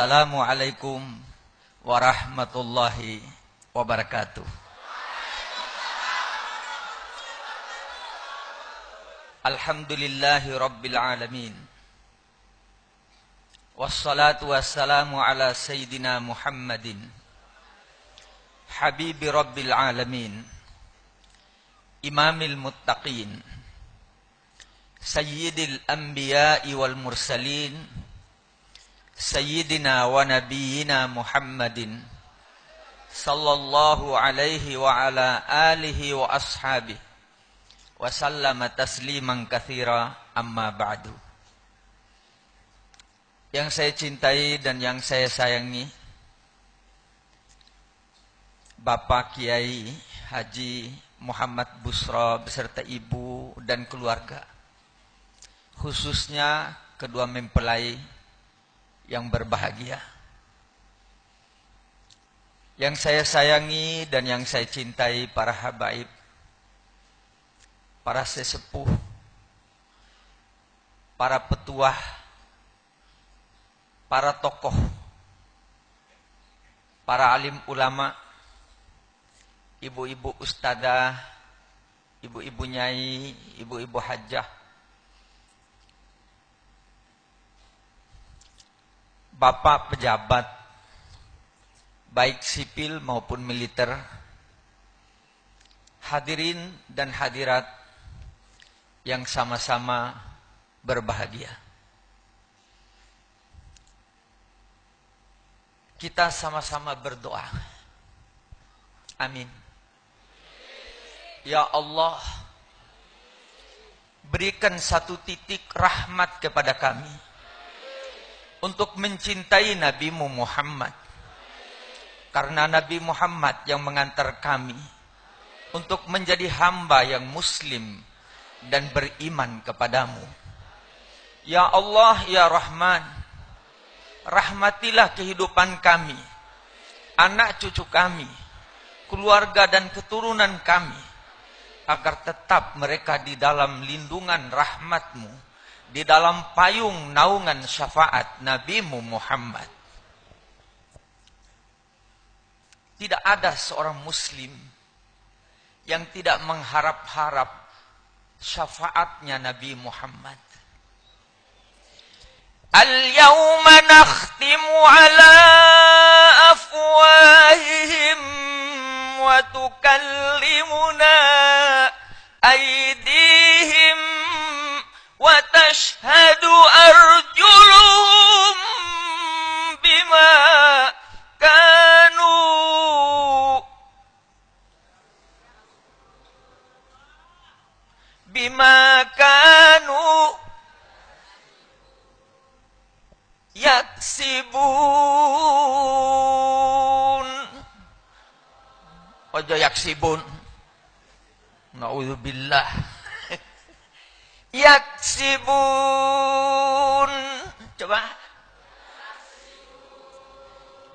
Assalamualaikum warahmatullahi wabarakatuh. Alhamdulillahi rabbil alamin. Wassalatu wassalamu ala sayyidina Muhammadin habibi rabbil alamin, imamil muttaqin, sayyidil anbiya'i wal mursalin, sayyidina wa nabiyyina Muhammadin sallallahu alaihi wa ala alihi wa ashabihi wa sallama tasliman katsira, amma ba'du. Yang saya cintai dan yang saya sayangi, Bapak Kiai Haji Muhammad Busro beserta ibu dan keluarga, khususnya kedua mempelai yang berbahagia. Yang saya sayangi dan yang saya cintai para habaib, para sesepuh, para petuah, para tokoh, para alim ulama, ibu-ibu ustadzah, ibu-ibu nyai, ibu-ibu hajah, bapak pejabat, baik sipil maupun militer, hadirin dan hadirat yang sama-sama berbahagia. Kita sama-sama berdoa. Amin. Ya Allah, berikan satu titik rahmat kepada kami untuk mencintai Nabi-Mu Muhammad, karena Nabi Muhammad yang mengantar kami untuk menjadi hamba yang muslim dan beriman kepadamu. Ya Allah, ya Rahman, rahmatilah kehidupan kami, anak cucu kami, keluarga dan keturunan kami, agar tetap mereka di dalam lindungan rahmat-Mu, di dalam payung naungan syafaat Nabi-Mu Muhammad. Tidak ada seorang muslim yang tidak mengharap-harap syafaatnya Nabi Muhammad. Al-yawma nakhtimu ala afwahihim wa tukallimuna aydihim wa tashhadu arjuluhum bima kanu yaksibun. Ojo yaksibun. Na'udzubillah. Yaksibun. Coba.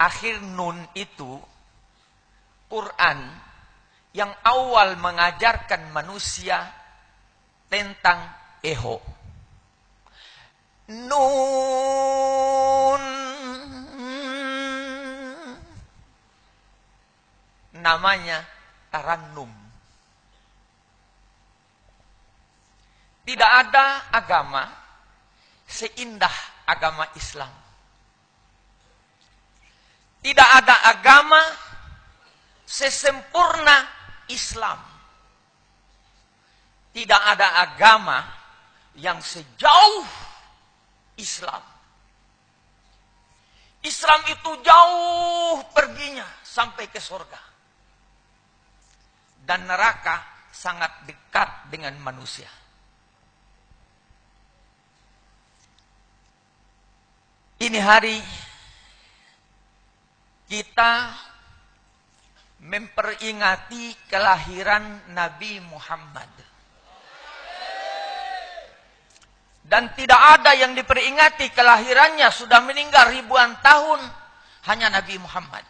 Akhir nun itu Quran yang awal mengajarkan manusia tentang eho. Nun namanya tarannum. Tidak ada agama seindah agama Islam. Tidak ada agama sesempurna Islam. Tidak ada agama yang sejauh Islam. Islam itu jauh perginya sampai ke surga. Dan neraka sangat dekat dengan manusia. Ini hari kita memperingati kelahiran Nabi Muhammad. Dan tidak ada yang diperingati kelahirannya sudah meninggal ribuan tahun, hanya Nabi Muhammad.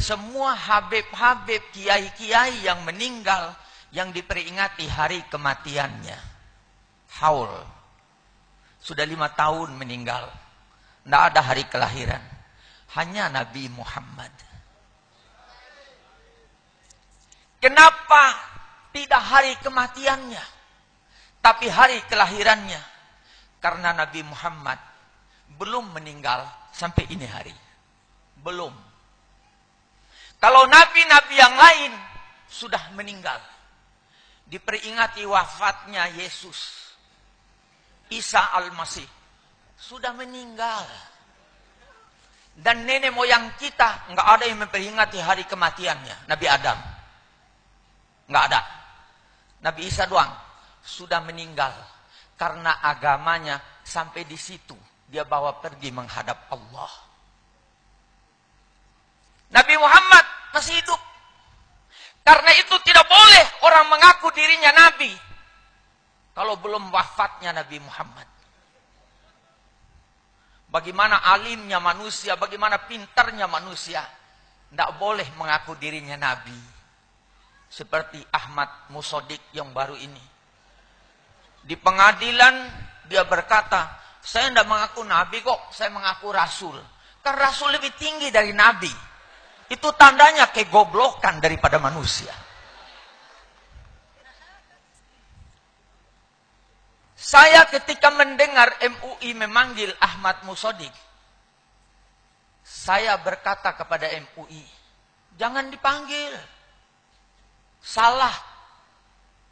Semua habib-habib, kiai-kiai yang meninggal, yang diperingati hari kematiannya. Haul. Sudah 5 tahun meninggal. Tidak ada hari kelahiran. Hanya Nabi Muhammad. Kenapa tidak hari kematiannya, tapi hari kelahirannya? Karena Nabi Muhammad belum meninggal sampai ini hari. Belum. Kalau nabi-nabi yang lain sudah meninggal. Diperingati wafatnya Yesus. Isa Al-Masih sudah meninggal. Dan nenek moyang kita nggak ada yang memperingati hari kematiannya. Nabi Adam. Nggak ada. Nabi Isa doang sudah meninggal. Karena agamanya sampai di situ. Dia bawa pergi menghadap Allah. Nabi Muhammad masih hidup. Karena itu tidak boleh orang mengaku dirinya Nabi. Kalau belum wafatnya Nabi Muhammad. Bagaimana alimnya manusia, bagaimana pintarnya manusia. Tidak boleh mengaku dirinya Nabi. Seperti Ahmad Musodik yang baru ini. Di pengadilan dia berkata, saya tidak mengaku Nabi kok, saya mengaku Rasul. Karena Rasul lebih tinggi dari Nabi. Itu tandanya kegoblokan daripada manusia. Saya ketika mendengar MUI memanggil Ahmad Musodik, saya berkata kepada MUI, jangan dipanggil. Salah.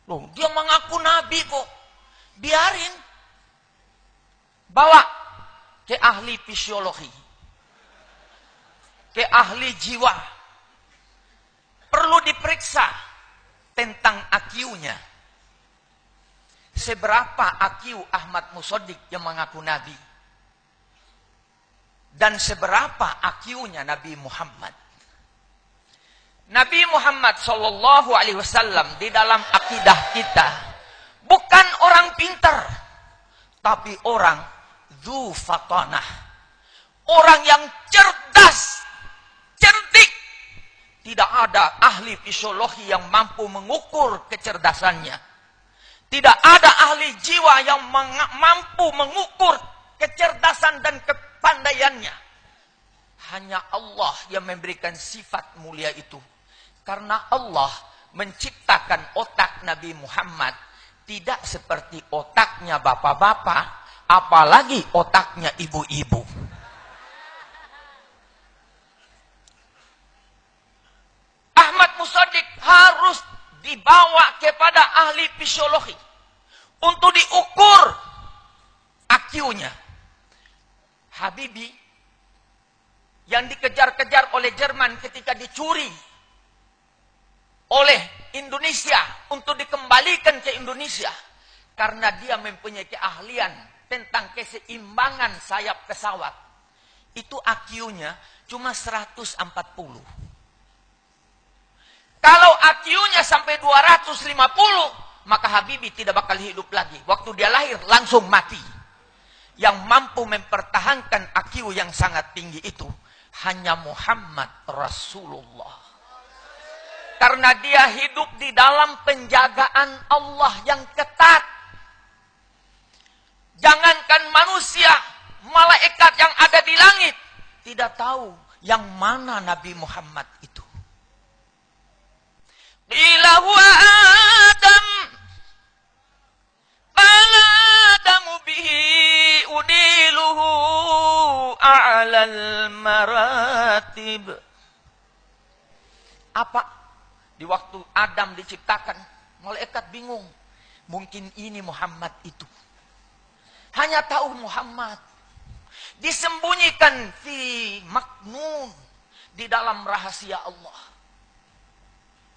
Loh, dia mengaku Nabi kok. Biarin. Bawa ke ahli fisiologi. Ke ahli jiwa. Perlu diperiksa tentang IQ-nya. Seberapa IQ Ahmad Musodik yang mengaku Nabi. Dan seberapa IQ-nya Nabi Muhammad. Nabi Muhammad SAW di dalam akidah kita. Bukan orang pintar. Tapi orang dzu fatanah. Orang yang cerdas. Cerdik. Tidak ada ahli fisiologi yang mampu mengukur kecerdasannya. Tidak ada ahli jiwa yang mampu mengukur kecerdasan dan kepandaiannya. Hanya Allah yang memberikan sifat mulia itu. Karena Allah menciptakan otak Nabi Muhammad tidak seperti otaknya bapak-bapak, apalagi otaknya ibu-ibu. Ahmad Musodik harus dibawa kepada ahli fisiologi untuk diukur IQ-nya. Habibie yang dikejar-kejar oleh Jerman ketika dicuri oleh Indonesia untuk dikembalikan ke Indonesia karena dia mempunyai keahlian tentang keseimbangan sayap pesawat. Itu IQ-nya cuma 140. Kalau IQ-nya sampai 250, maka Habibie tidak bakal hidup lagi. Waktu dia lahir langsung mati. Yang mampu mempertahankan IQ yang sangat tinggi itu hanya Muhammad Rasulullah. Karena dia hidup di dalam penjagaan Allah yang ketat. Jangankan manusia, malaikat yang ada di langit tidak tahu yang mana Nabi Muhammad itu. Qila huwa Adam. Qala Adamu bihi udiluhu a'lal maratib. Apa? Di waktu Adam diciptakan, malaikat bingung. Mungkin ini Muhammad itu. Hanya tahu Muhammad. Disembunyikan fi maknun. Di dalam rahasia Allah.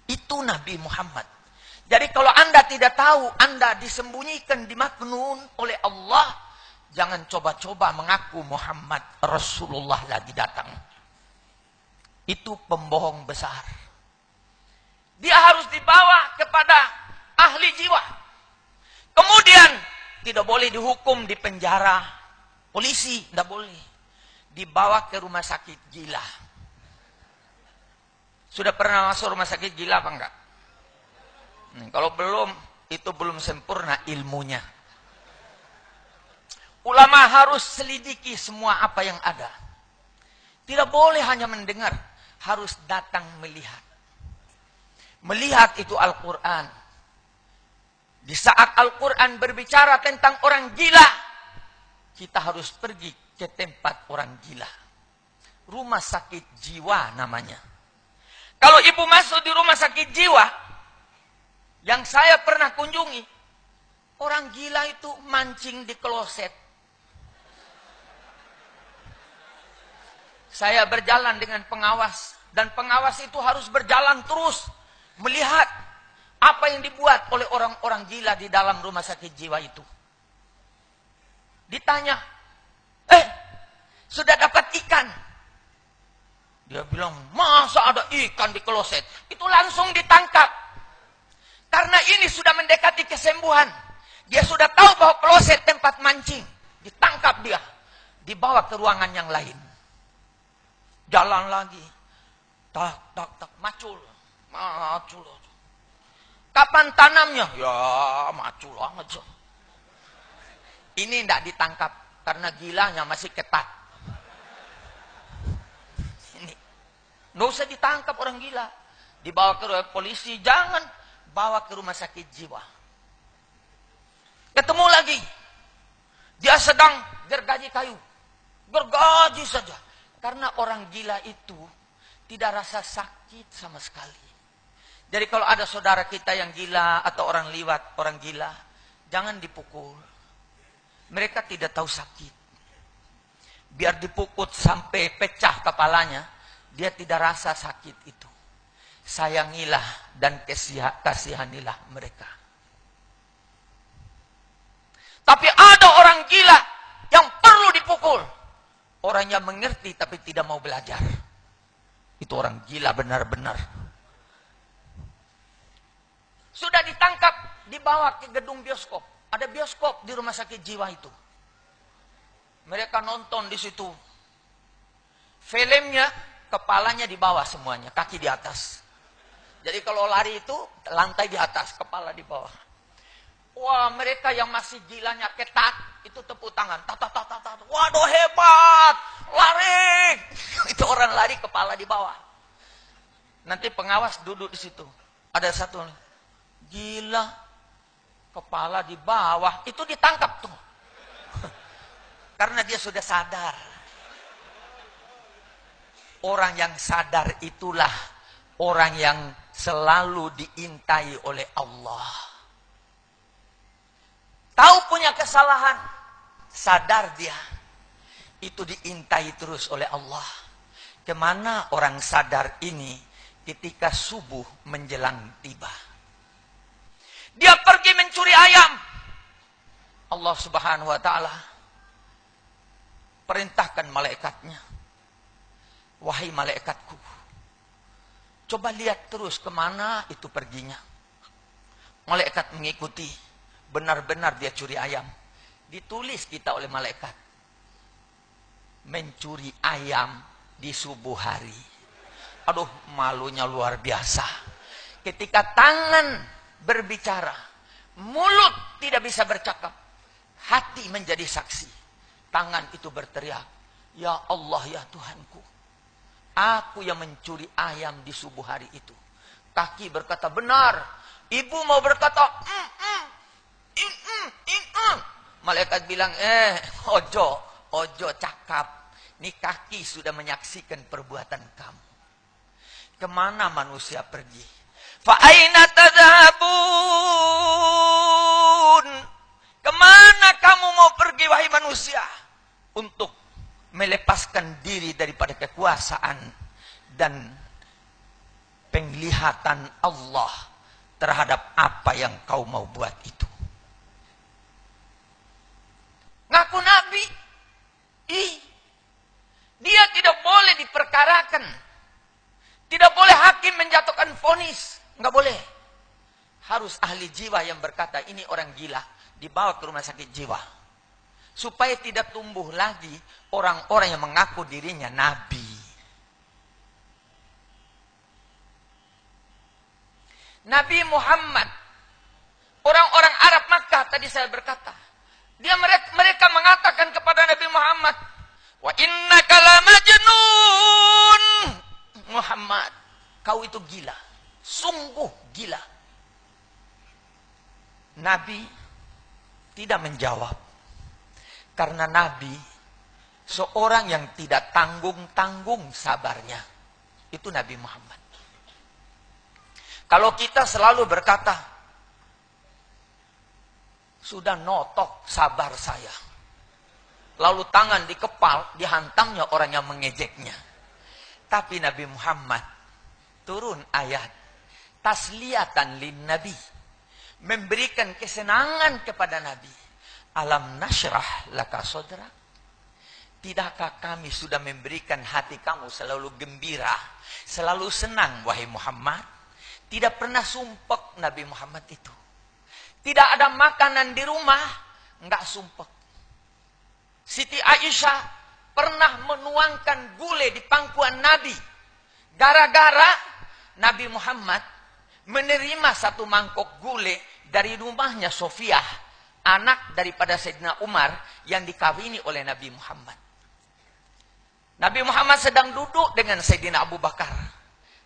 Itu Nabi Muhammad. Jadi kalau Anda tidak tahu, Anda disembunyikan di maknun oleh Allah. Jangan coba-coba mengaku Muhammad Rasulullah lagi datang. Itu pembohong besar. Dia harus dibawa kepada ahli jiwa. Kemudian tidak boleh dihukum di penjara polisi, tidak boleh. Dibawa ke rumah sakit gila. Sudah pernah masuk rumah sakit gila apa enggak? Kalau belum, itu belum sempurna ilmunya. Ulama harus selidiki semua apa yang ada. Tidak boleh hanya mendengar, harus datang melihat. Melihat itu Al-Quran. Di saat Al-Quran berbicara tentang orang gila, kita harus pergi ke tempat orang gila. Rumah sakit jiwa namanya. Kalau ibu masuk di rumah sakit jiwa, yang saya pernah kunjungi, orang gila itu mancing di kloset. Saya berjalan dengan pengawas, dan pengawas itu harus berjalan terus, melihat apa yang dibuat oleh orang-orang gila di dalam rumah sakit jiwa itu. Ditanya, sudah dapat ikan? Dia bilang, masa ada ikan di kloset? Itu langsung ditangkap. Karena ini sudah mendekati kesembuhan. Dia sudah tahu bahwa kloset tempat mancing. Ditangkap dia. Dibawa ke ruangan yang lain. Jalan lagi. Tak, macul. Macul. Kapan tanamnya? Ya, macul aja. Ini tidak ditangkap. Karena gilanya masih ketat. Ini. Nggak usah ditangkap orang gila. Dibawa ke polisi. Jangan bawa ke rumah sakit jiwa. Ketemu lagi. Dia sedang gergaji kayu. Gergaji saja. Karena orang gila itu tidak rasa sakit sama sekali. Jadi kalau ada saudara kita yang gila atau orang liwat, orang gila, jangan dipukul. Mereka tidak tahu sakit. Biar dipukul sampai pecah kepalanya, dia tidak rasa sakit itu. Sayangilah dan kasihanilah mereka. Tapi ada orang gila yang perlu dipukul. Orang yang mengerti tapi tidak mau belajar. Itu orang gila benar-benar. Sudah ditangkap, dibawa ke gedung bioskop. Ada bioskop di rumah sakit jiwa itu. Mereka nonton di situ. Filmnya, kepalanya di bawah semuanya, kaki di atas. Jadi kalau lari itu, lantai di atas, kepala di bawah. Wah, mereka yang masih gilanya ketat, itu tepuk tangan. Waduh, hebat, lari. Itu orang lari, kepala di bawah. Nanti pengawas duduk di situ. Ada satu, gila, kepala di bawah. Itu ditangkap tuh. Karena dia sudah sadar. Orang yang sadar itulah orang yang selalu diintai oleh Allah. Tahu punya kesalahan, sadar dia. Itu diintai terus oleh Allah. Kemana orang sadar ini ketika subuh menjelang tiba? Dia pergi mencuri ayam. Allah Subhanahu wa ta'ala perintahkan malaikatnya. Wahai malaikatku, coba lihat terus kemana itu perginya. Malaikat mengikuti. Benar-benar dia curi ayam. Ditulis kita oleh malaikat. Mencuri ayam di subuh hari. Aduh, malunya luar biasa. Ketika tangan berbicara, mulut tidak bisa bercakap, hati menjadi saksi. Tangan itu berteriak, ya Allah, ya Tuhanku, aku yang mencuri ayam di subuh hari itu. Kaki berkata, benar. Ibu mau berkata, Malaikat bilang, ojo cakap. Nih kaki sudah menyaksikan perbuatan kamu. Kemana manusia pergi? Fa'aina tadhabun? Kemana kamu mau pergi wahai manusia? Untuk melepaskan diri daripada kekuasaan dan penglihatan Allah terhadap apa yang kau mau buat itu. Ngaku Nabi, dia tidak boleh diperkarakan. Tidak boleh hakim menjatuhkan vonis. Nggak boleh. Harus ahli jiwa yang berkata, ini orang gila. Dibawa ke rumah sakit jiwa. Supaya tidak tumbuh lagi orang-orang yang mengaku dirinya Nabi. Nabi Muhammad. Orang-orang Arab Makkah tadi saya berkata. Mereka mengatakan kepada Nabi Muhammad, wa innaka lamajnun. Muhammad, kau itu gila. Sungguh gila. Nabi tidak menjawab. Karena Nabi seorang yang tidak tanggung-tanggung sabarnya. Itu Nabi Muhammad. Kalau kita selalu berkata, sudah notok sabar saya. Lalu tangan dikepal, dihantamnya orang yang mengejeknya. Tapi Nabi Muhammad turun ayat tasliyatan lin Nabi, memberikan kesenangan kepada Nabi. Alam nasyrah laka sodra. Tidakkah kami sudah memberikan hati kamu selalu gembira, selalu senang wahai Muhammad? Tidak pernah sumpek Nabi Muhammad itu. Tidak ada makanan di rumah, enggak sumpek. Siti Aisyah pernah menuangkan gulai di pangkuan Nabi. Gara-gara Nabi Muhammad menerima satu mangkok gulai dari rumahnya Sofiyah, anak daripada Sayyidina Umar yang dikawini oleh Nabi Muhammad. Nabi Muhammad sedang duduk dengan Sayyidina Abu Bakar.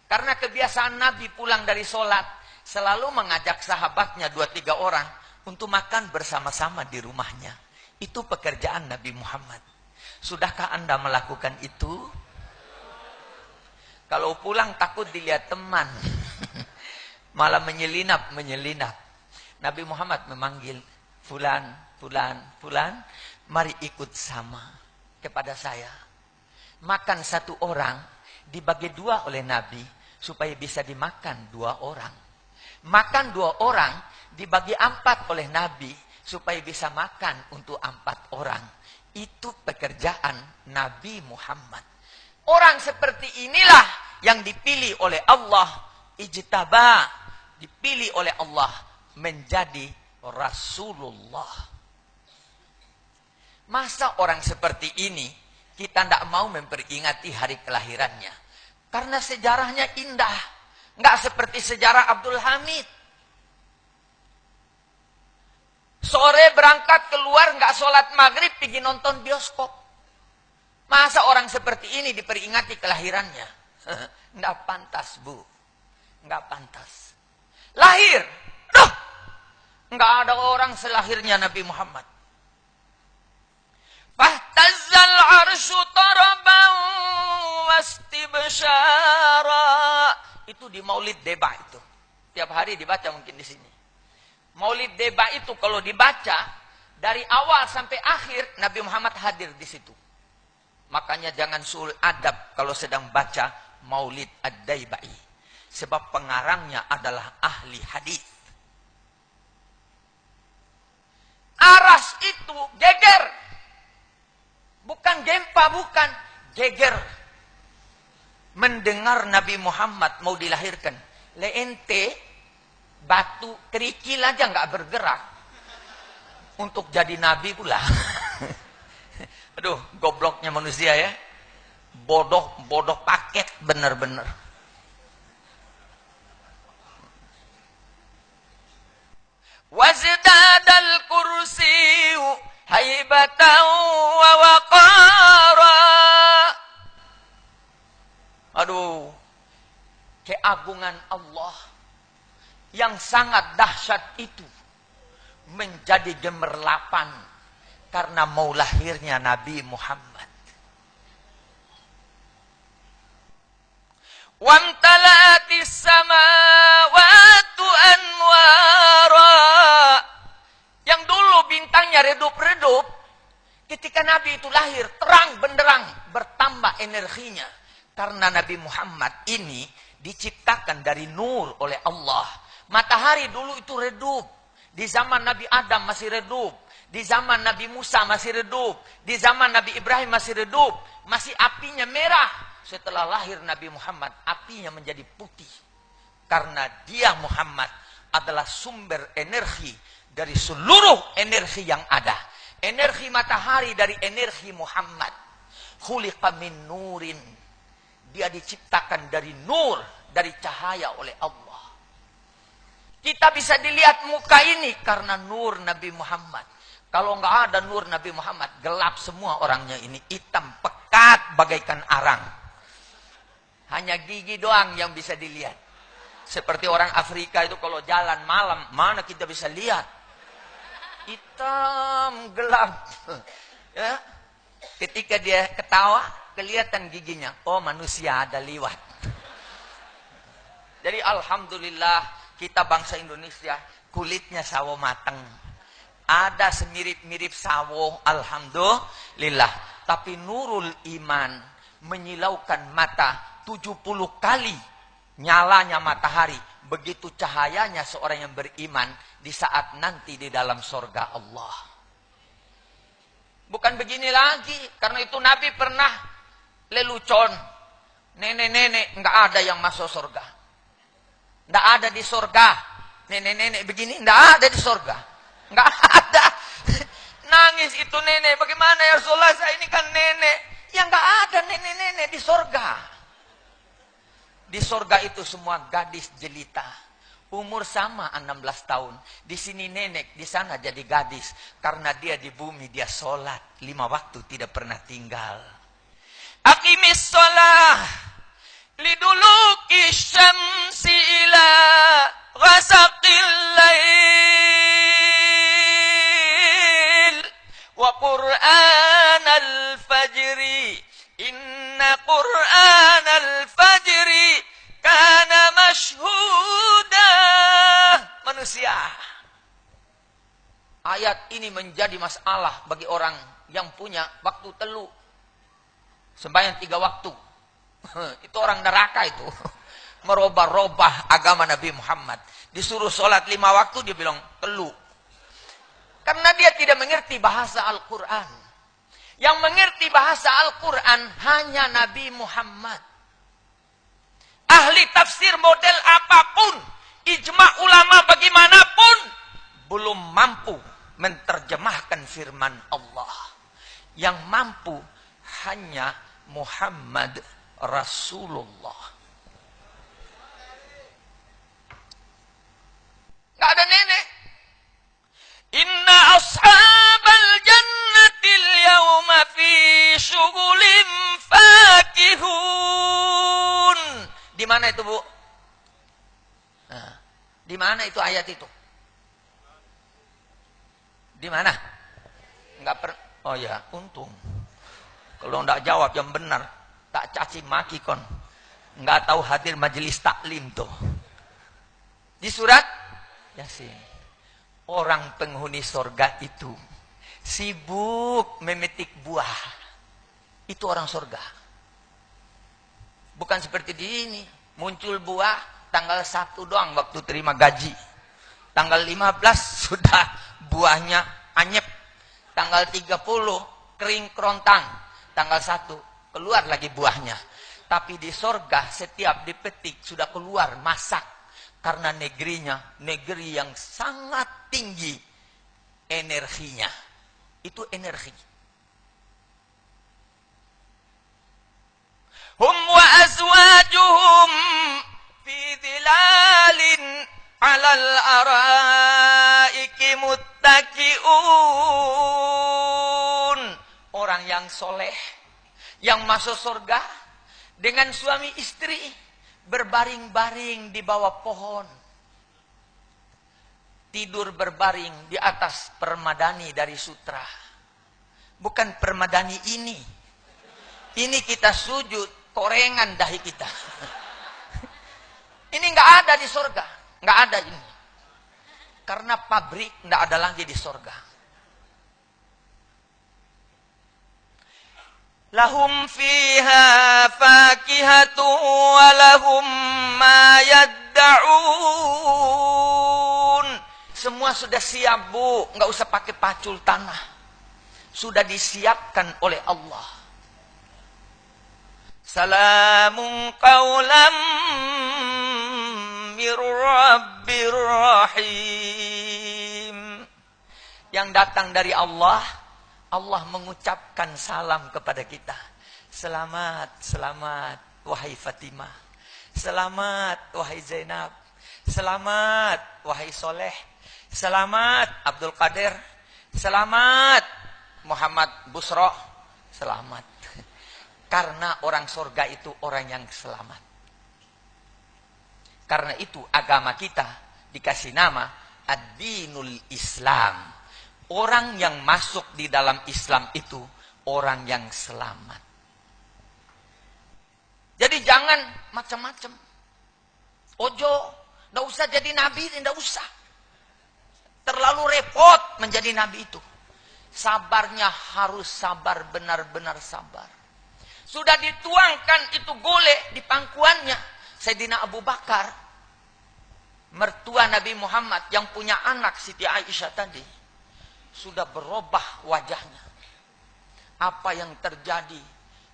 Karena kebiasaan Nabi pulang dari sholat, selalu mengajak sahabatnya 2-3 orang untuk makan bersama-sama di rumahnya. Itu pekerjaan Nabi Muhammad. Sudahkah Anda melakukan itu? Kalau pulang takut dilihat teman. Malah menyelinap. Nabi Muhammad memanggil, fulan, mari ikut sama kepada saya. Makan satu orang dibagi 2 oleh Nabi supaya bisa dimakan 2 orang. Makan 2 orang dibagi 4 oleh Nabi supaya bisa makan untuk 4 orang. Itu pekerjaan Nabi Muhammad. Orang seperti inilah yang dipilih oleh Allah, ijtaba, dipilih oleh Allah menjadi Rasulullah. Masa orang seperti ini kita tidak mau memperingati hari kelahirannya? Karena sejarahnya indah. Nggak seperti sejarah Abdul Hamid. Sore berangkat keluar, nggak sholat maghrib, pergi nonton bioskop. Masa orang seperti ini diperingati kelahirannya? Nggak pantas, Bu. Nggak pantas. Lahir. Duh! Nggak ada orang selahirnya Nabi Muhammad. Fahtazzal arsyu taraban wastibsyara. Itu di Maulid Deba itu. Tiap hari dibaca mungkin di sini. Maulid Deba itu kalau dibaca dari awal sampai akhir Nabi Muhammad hadir di situ. Makanya jangan suul adab kalau sedang baca Maulid Ad-Daibai. Sebab pengarangnya adalah ahli hadis. Aras itu geger. Bukan gempa, bukan. Geger. Mendengar Nabi Muhammad mau dilahirkan. Leente, batu, kerikil aja nggak bergerak. Untuk jadi Nabi pula. Aduh, gobloknya manusia ya. Bodoh paket bener-bener. Wazdadal kursiyu haibatan wa waqara. Aduh, keagungan Allah yang sangat dahsyat itu menjadi gemerlapan karena mau lahirnya Nabi Muhammad. Wamtalatis samawatu anwara. Yang dulu bintangnya redup-redup, ketika Nabi itu lahir terang benderang, bertambah energinya. Karena Nabi Muhammad ini diciptakan dari nur oleh Allah. Matahari dulu itu redup. Di zaman Nabi Adam masih redup. Di zaman Nabi Musa masih redup. Di zaman Nabi Ibrahim masih redup. Masih apinya merah. Setelah lahir Nabi Muhammad, apinya menjadi putih. Karena dia Muhammad adalah sumber energi dari seluruh energi yang ada. Energi matahari dari energi Muhammad. Khuliqa min nurin. Dia diciptakan dari nur, dari cahaya oleh Allah. Kita bisa dilihat muka ini karena nur Nabi Muhammad. Kalau nggak ada nur Nabi Muhammad, gelap semua orangnya ini. Hitam, pekat, bagaikan arang. Hanya gigi doang yang bisa dilihat. Seperti orang Afrika itu kalau jalan malam, mana kita bisa lihat? Hitam, gelap. Ya. Ketika dia ketawa, kelihatan giginya. Oh, manusia ada liwat. Jadi alhamdulillah kita bangsa Indonesia kulitnya sawo mateng. Ada semirip-mirip sawo, alhamdulillah. Tapi nurul iman menyilaukan mata 70 kali nyalanya matahari. Begitu cahayanya seorang yang beriman di saat nanti di dalam surga Allah. Bukan begini lagi. Karena itu Nabi pernah lelucon. Nenek-nenek nggak ada yang masuk surga. Nggak ada di surga. Nenek-nenek begini nggak ada di surga. Nggak ada. Nangis itu nenek. Bagaimana ya Rasulullah, saya ini kan nenek. Ya nggak ada nenek-nenek di surga. Di surga itu semua gadis jelita. Umur sama 16 tahun. Di sini nenek, di sana jadi gadis. Karena dia di bumi, dia sholat 5 waktu tidak pernah tinggal. Aqimis sholah liduluki syamsi ila ghasaqil lail wa qur'an al-fajri inna qur'an al-fajri kana mashhuda. Manusia, ayat ini menjadi masalah bagi orang yang punya waktu telu sembahyang 3 waktu. Itu orang neraka itu. Merubah-rubah agama Nabi Muhammad. Disuruh sholat 5 waktu, dia bilang telu. Karena dia tidak mengerti bahasa Al-Quran. Yang mengerti bahasa Al-Quran hanya Nabi Muhammad. Ahli tafsir model apapun, ijma ulama bagaimanapun, belum mampu menerjemahkan firman Allah. Yang mampu hanya Muhammad Rasulullah. Nggak ada nenek. Inna ashabal jannatil yawma fi syughulin fakihun. Di mana itu, Bu? Nah, di mana itu ayat itu? Di mana? Oh ya, untung. Kalau enggak jawab yang benar, tak caci maki kon. Enggak tahu hadir majelis taklim tuh. Di surat Yasin. Orang penghuni surga itu sibuk memetik buah. Itu orang surga. Bukan seperti di ini. Muncul buah tanggal 1 doang waktu terima gaji. Tanggal 15 sudah buahnya anyep. Tanggal 30 kering kerontang. Tanggal 1 keluar lagi buahnya. Tapi di sorga setiap dipetik sudah keluar masak. Karena negerinya negeri yang sangat tinggi energinya. Itu energi. Hum wa azwajuhum fi dhilalin 'alal araiki muttaqiun. Orang yang soleh, yang masuk surga dengan suami istri berbaring-baring di bawah pohon. Tidur berbaring di atas permadani dari sutra. Bukan permadani ini. Ini kita sujud, korengan dahi kita. Ini nggak ada di surga. Nggak ada ini. Karena pabrik nggak ada lagi di surga. Lahum fiha fakihatu wa lahum ma yadda'un. Semua sudah siap, Bu, nggak usah pakai pacul tanah. Sudah disiapkan oleh Allah. Salamun qawlam mir rabbir rahim. Yang datang dari Allah, Allah mengucapkan salam kepada kita. Selamat, selamat wahai Fatimah. Selamat wahai Zainab. Selamat wahai Soleh. Selamat Abdul Qadir. Selamat Muhammad Busro, selamat. Karena orang surga itu orang yang selamat. Karena itu agama kita dikasih nama Ad-Dinul Islam. Orang yang masuk di dalam Islam itu orang yang selamat. Jadi jangan macam-macam. Ojo, nggak usah jadi nabi, nggak usah. Terlalu repot menjadi nabi itu. Sabarnya harus sabar, benar-benar sabar. Sudah dituangkan itu golek di pangkuannya. Sayyidina Abu Bakar, mertua Nabi Muhammad yang punya anak Siti Aisyah tadi, sudah berubah wajahnya. Apa yang terjadi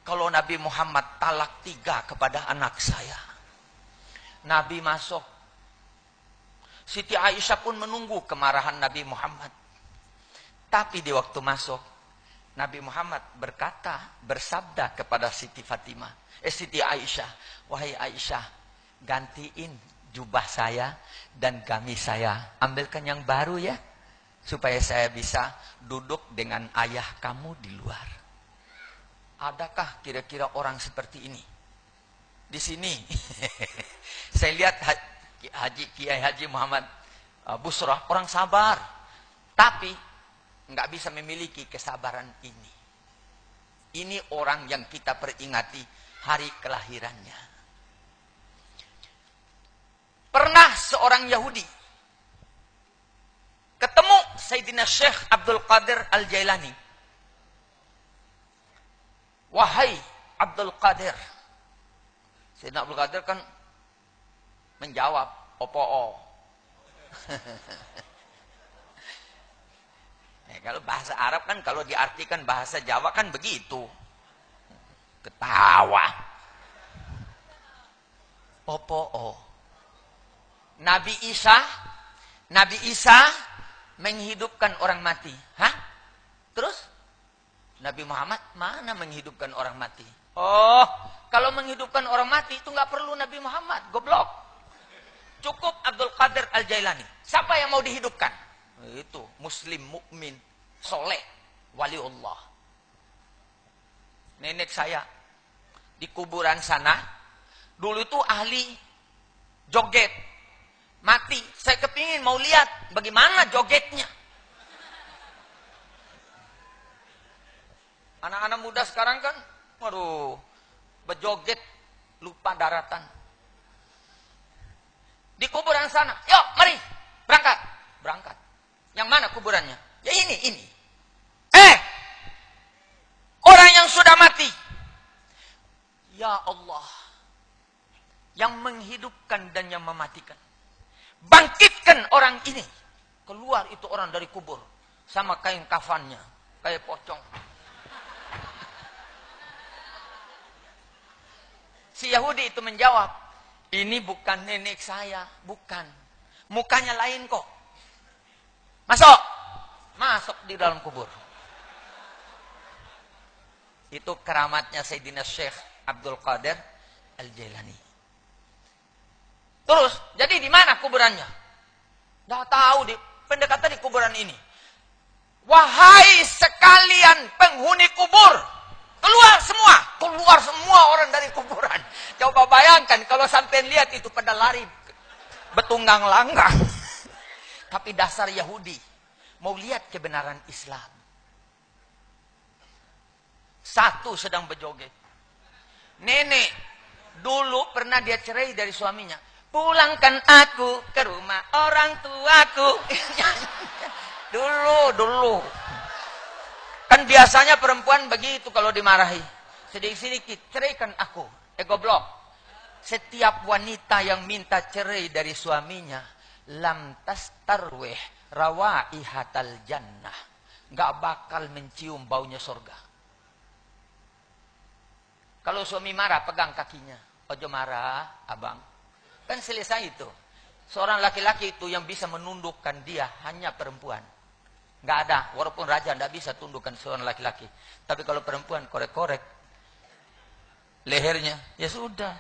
kalau Nabi Muhammad talak 3 kepada anak saya? Nabi masuk. Siti Aisyah pun menunggu kemarahan Nabi Muhammad. Tapi di waktu masuk, Nabi Muhammad bersabda kepada Siti Aisyah, wahai Aisyah, gantiin jubah saya dan gamis saya. Ambilkan yang baru ya, supaya saya bisa duduk dengan ayah kamu di luar. Adakah kira-kira orang seperti ini? Di sini, saya lihat Kiai Haji Muhammad Busrah, orang sabar. Tapi, nggak bisa memiliki kesabaran ini. Ini orang yang kita peringati hari kelahirannya. Pernah seorang Yahudi ketemu Sayyidina Syekh Abdul Qadir Al-Jailani. Wahai Abdul Qadir. Sayyidina Abdul Qadir kan menjawab, opo-o. Kalau bahasa Arab kan, kalau diartikan bahasa Jawa kan begitu. Ketawa. Opo-o. Nabi Isa menghidupkan orang mati. Hah? Terus? Nabi Muhammad mana menghidupkan orang mati? Oh, kalau menghidupkan orang mati itu nggak perlu Nabi Muhammad, goblok. Cukup Abdul Qadir Al-Jailani. Siapa yang mau dihidupkan? Itu muslim, mukmin, soleh, waliullah. Nenek saya di kuburan sana dulu itu ahli joget. Mati, saya kepingin mau lihat bagaimana jogetnya. Anak-anak muda sekarang kan, waduh, berjoget lupa daratan. Di kuburan sana, yuk mari, berangkat. Berangkat. Yang mana kuburannya? Ya ini. Orang yang sudah mati. Ya Allah, yang menghidupkan dan yang mematikan. Bangkitkan orang ini. Keluar itu orang dari kubur. Sama kain kafannya. Kayak pocong. Si Yahudi itu menjawab, ini bukan nenek saya. Bukan. Mukanya lain kok. Masuk. Masuk di dalam kubur. Itu keramatnya Sayyidina Syekh Abdul Qadir Al-Jailani. Terus, jadi di mana kuburannya? Nggak tahu, pendekatan di kuburan ini. Wahai sekalian penghuni kubur, keluar semua orang dari kuburan. Coba bayangkan kalau sampai lihat itu pada lari betunggang langgang. Tapi dasar Yahudi mau lihat kebenaran Islam. Satu sedang berjoget. Nenek dulu pernah dia cerai dari suaminya. Pulangkan aku ke rumah orang tuaku. Dulu. Kan biasanya perempuan begitu kalau dimarahi. Sedikit-sedikit, ceraikan aku. Goblok. Setiap wanita yang minta cerai dari suaminya, lam tastarwih rawaihatal jannah. Gak bakal mencium baunya surga. Kalau suami marah, pegang kakinya. Ojo marah, abang. Kan selesai itu. Seorang laki-laki itu yang bisa menundukkan dia hanya perempuan. Nggak ada. Walaupun raja nggak bisa tundukkan seorang laki-laki. Tapi kalau perempuan korek-korek lehernya, ya sudah.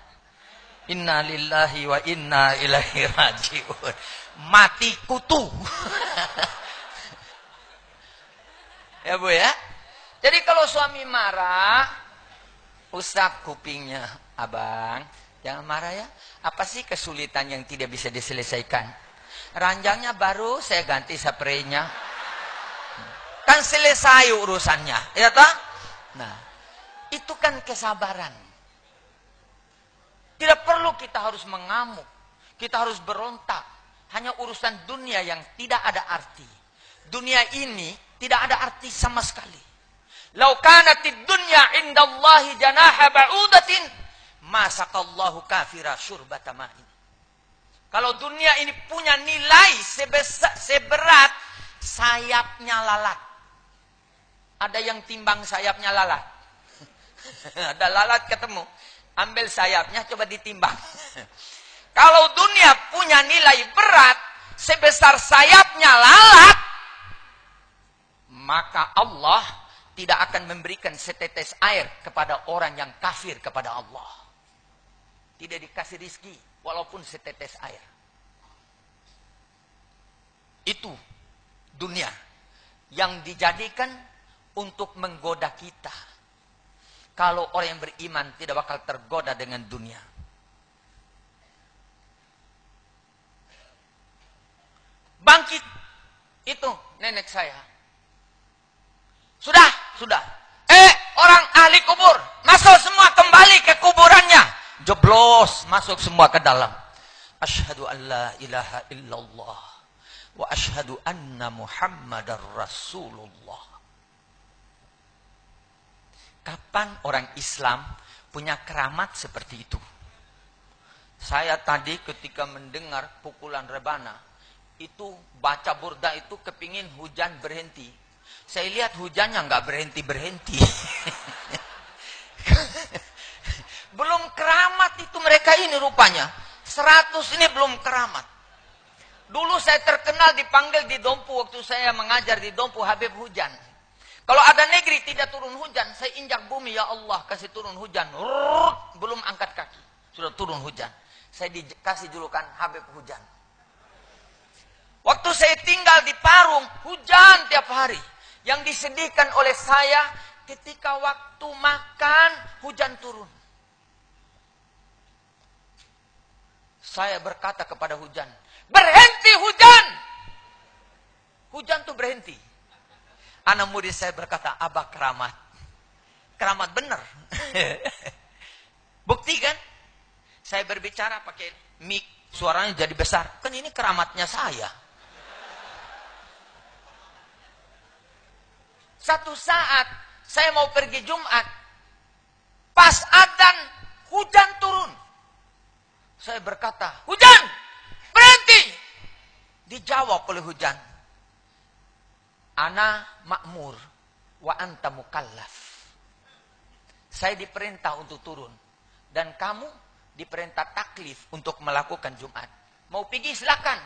Inna lillahi wa inna ilaihi raji'un. Mati kutu. Ya Bu ya. Jadi kalau suami marah, usap kupingnya. Abang, jangan marah ya. Apa sih kesulitan yang tidak bisa diselesaikan? Ranjangnya baru, saya ganti spraynya. Kan selesai urusannya. Ya toh? Nah, itu kan kesabaran. Tidak perlu kita harus mengamuk. Kita harus berontak. Hanya urusan dunia yang tidak ada arti. Dunia ini tidak ada arti sama sekali. Lau kanatid dunya indallahi janaha ba'udatin masaqallahu kafira syurbata ma'in. Kalau dunia ini punya nilai seberat sayapnya lalat. Ada yang timbang sayapnya lalat. Ada lalat ketemu. Ambil sayapnya coba ditimbang. Kalau dunia punya nilai berat sebesar sayapnya lalat, maka Allah tidak akan memberikan setetes air kepada orang yang kafir kepada Allah. Tidak dikasih rizki walaupun setetes air. Itu dunia yang dijadikan untuk menggoda kita. Kalau orang yang beriman tidak bakal tergoda dengan dunia. Bangkit. Itu nenek saya. Sudah. Orang ahli kubur. Masuk semua kembali ke kuburannya. Jeblos. Masuk semua ke dalam. Asyhadu an la ilaha illallah. Wa asyhadu anna Muhammadar Rasulullah. Kapan orang Islam punya keramat seperti itu? Saya tadi ketika mendengar pukulan rebana, itu baca burda itu kepingin hujan berhenti. Saya lihat hujannya nggak berhenti-berhenti. Belum keramat itu mereka ini rupanya. 100 ini belum keramat. Dulu saya terkenal dipanggil di Dompu waktu saya mengajar di Dompu Habib Hujan. Kalau ada negeri tidak turun hujan, saya injak bumi, ya Allah kasih turun hujan. Belum angkat kaki, sudah turun hujan. Saya dikasih julukan Habib Hujan. Waktu saya tinggal di Parung, hujan tiap hari. Yang disedihkan oleh saya, ketika waktu makan, hujan turun. Saya berkata kepada hujan, berhenti hujan! Hujan tuh berhenti. Anak murid saya berkata, Abah keramat. Keramat benar. Bukti kan? Saya berbicara pakai mic, suaranya jadi besar. Kan ini keramatnya saya. Satu saat, saya mau pergi Jumat. Pas adzan, hujan turun. Saya berkata, hujan! Berhenti! Dijawab oleh hujan. Ana makmur wa anta mukallaf. Saya diperintah untuk turun dan kamu diperintah taklif untuk melakukan Jumat. Mau pergi silakan.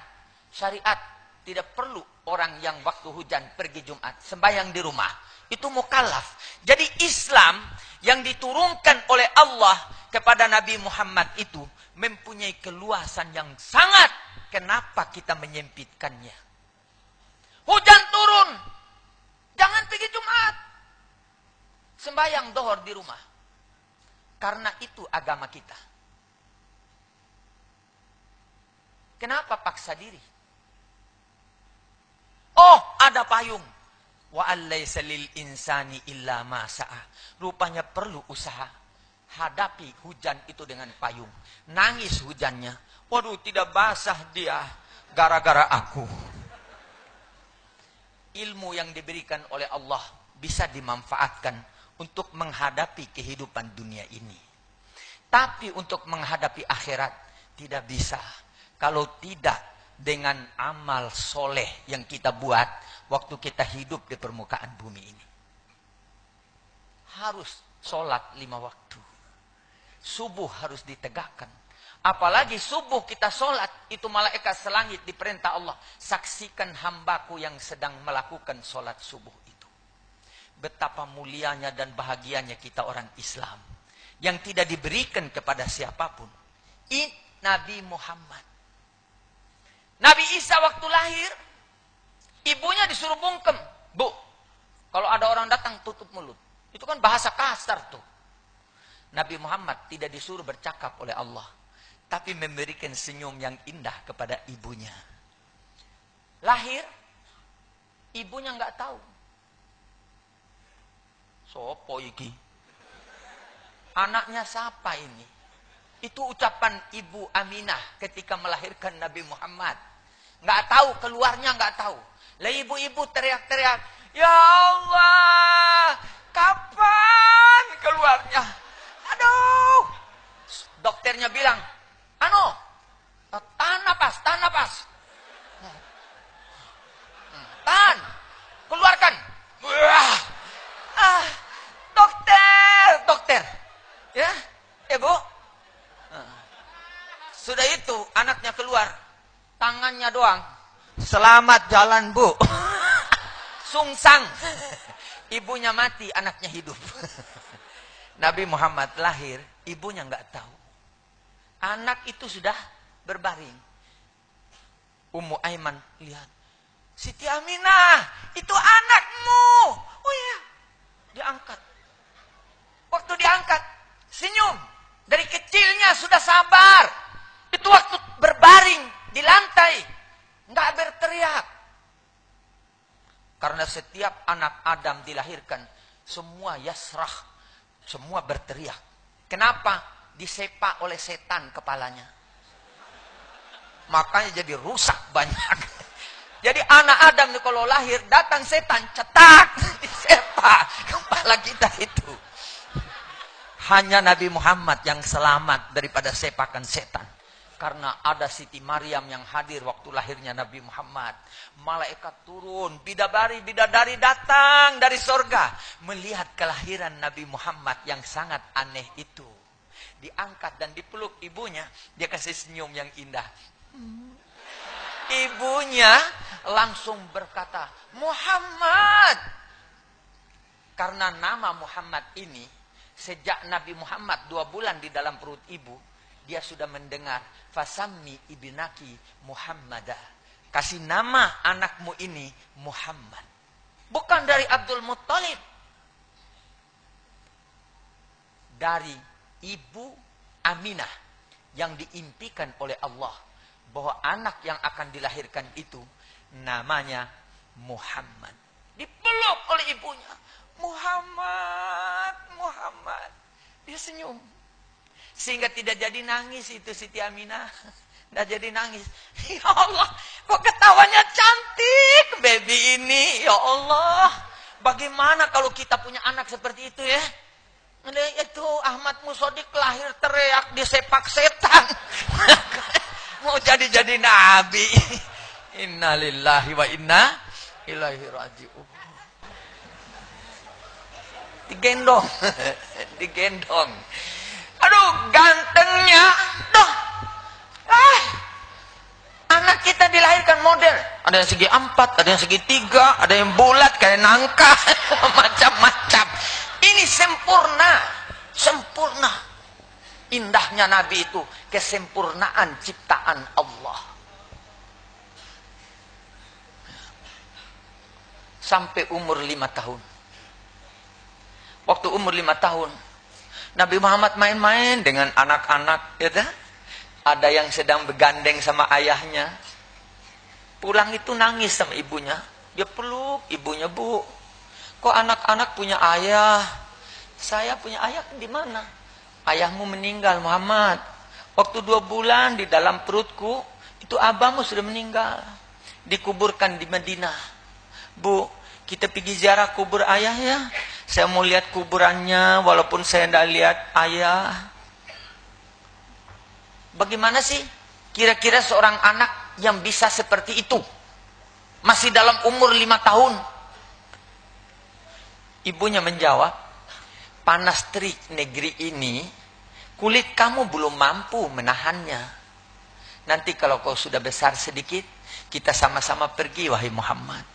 Syariat tidak perlu orang yang waktu hujan pergi Jumat, sembahyang di rumah. Itu mukallaf. Jadi Islam yang diturunkan oleh Allah kepada Nabi Muhammad itu mempunyai keluasan yang sangat. Kenapa kita menyempitkannya? Hujan turun. Jangan pergi Jumat. Sembahyang dohor di rumah. Karena itu agama kita. Kenapa paksa diri? Oh, ada payung. Wa allaysa lil insani illa ma sa'a. Rupanya perlu usaha. Hadapi hujan itu dengan payung. Nangis hujannya. Waduh, tidak basah dia gara-gara aku. Ilmu yang diberikan oleh Allah bisa dimanfaatkan untuk menghadapi kehidupan dunia ini. Tapi untuk menghadapi akhirat tidak bisa. Kalau tidak dengan amal soleh yang kita buat waktu kita hidup di permukaan bumi ini. Harus sholat 5 waktu. Subuh harus ditegakkan. Apalagi subuh kita sholat, itu malaikat selangit diperintah Allah. Saksikan hambaku yang sedang melakukan sholat subuh itu. Betapa mulianya dan bahagianya kita orang Islam. Yang tidak diberikan kepada siapapun. Ini Nabi Muhammad. Nabi Isa waktu lahir, ibunya disuruh bungkem. Bu, Kalau ada orang datang, tutup mulut. Itu kan bahasa kasar tuh. Nabi Muhammad tidak disuruh bercakap oleh Allah, tapi memberikan senyum yang indah kepada ibunya. Lahir, ibunya nggak tahu. Sopo iki? Anaknya siapa ini? Itu ucapan Ibu Aminah ketika melahirkan Nabi Muhammad. Nggak tahu, keluarnya nggak tahu. Lah ibu-ibu teriak-teriak, ya Allah, kapan keluarnya? Aduh. Dokternya bilang, tahan napas. Tahan, keluarkan. Wah. Dokter. Ya, Bu. Sudah itu, anaknya keluar. Tangannya doang. Selamat jalan, Bu. Sungsang. Ibunya mati, anaknya hidup. Nabi Muhammad lahir, ibunya nggak tahu. Anak itu sudah berbaring. Ummu Aiman lihat. Siti Aminah, itu anakmu. Oh iya, diangkat. Waktu diangkat, senyum. Dari kecilnya sudah sabar. Itu waktu berbaring di lantai, nggak berteriak. Karena setiap anak Adam dilahirkan, semua yasrah, semua berteriak. Kenapa? Disepak oleh setan kepalanya. Makanya jadi rusak banyak. Jadi anak Adam kalau lahir, datang setan, cetak, disepak kepala kita itu. Hanya Nabi Muhammad yang selamat daripada sepakan setan. Karena ada Siti Maryam yang hadir waktu lahirnya Nabi Muhammad. Malaikat turun, bidadari datang dari sorga. Melihat kelahiran Nabi Muhammad yang sangat aneh itu. Diangkat dan dipeluk ibunya, dia kasih senyum yang indah. Ibunya langsung berkata, Muhammad. Karena nama Muhammad ini, sejak Nabi Muhammad 2 bulan di dalam perut ibu, dia sudah mendengar, fasammi ibnaki Muhammadah. Kasih nama anakmu ini Muhammad. Bukan dari Abdul Muttalib. Dari Ibu Aminah yang diimpikan oleh Allah bahwa anak yang akan dilahirkan itu namanya Muhammad. Dipeluk oleh ibunya. Muhammad. Dia senyum. Sehingga tidak jadi nangis itu Siti Aminah. Tidak jadi nangis. Ya Allah, kok ketawanya cantik baby ini. Ya Allah, bagaimana kalau kita punya anak seperti itu ya? Itu Ahmad Musodik lahir teriak disepak setan. Mau jadi nabi. Innalillahi wa inna ilaihi raji'un. Digendong. Aduh, gantengnya. Duh. Anak kita dilahirkan model. Ada yang segi 4, ada yang segi 3, ada yang bulat kayak nangka. Macam-macam. Ini sempurna. Indahnya Nabi itu kesempurnaan ciptaan Allah. Sampai umur 5 tahun. Waktu umur 5 tahun, Nabi Muhammad main-main dengan anak-anak, ya kan? Ada yang sedang bergandeng sama ayahnya. Pulang itu nangis sama ibunya. Dia peluk ibunya, Bu. Kok anak-anak punya ayah? Saya punya ayah di mana? Ayahmu meninggal, Muhammad. Waktu 2 bulan di dalam perutku, itu abahmu sudah meninggal. Dikuburkan di Madinah. Bu, kita pergi ziarah kubur ayah ya. Saya mau lihat kuburannya, walaupun saya tidak lihat ayah. Bagaimana sih kira-kira seorang anak yang bisa seperti itu? Masih dalam umur 5 tahun. Ibunya menjawab, panas terik negeri ini, kulit kamu belum mampu menahannya. Nanti kalau kau sudah besar sedikit, kita sama-sama pergi, wahai Muhammad.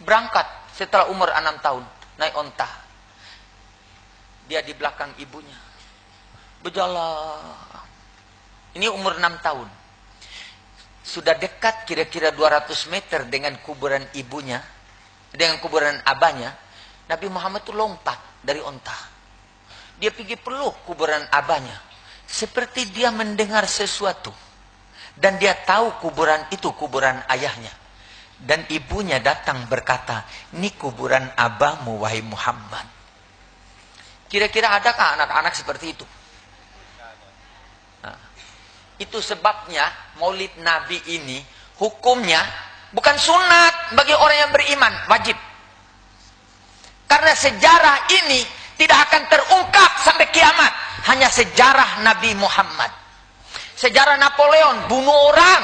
Berangkat setelah umur 6 tahun, naik onta. Dia di belakang ibunya. Berjalan. Ini umur 6 tahun. Sudah dekat kira-kira 200 meter dengan kuburan ibunya. dengan kuburan abahnya, Nabi Muhammad itu lompat dari onta. Dia pergi peluk kuburan abahnya. Seperti dia mendengar sesuatu. Dan dia tahu kuburan itu kuburan ayahnya. Dan ibunya datang berkata, ini kuburan abahmu wahai Muhammad. Kira-kira adakah anak-anak seperti itu? Nah, itu sebabnya maulid Nabi ini hukumnya bukan sunat bagi orang yang beriman, wajib. Karena sejarah ini tidak akan terungkap sampai kiamat. Hanya sejarah Nabi Muhammad. Sejarah Napoleon, bunuh orang.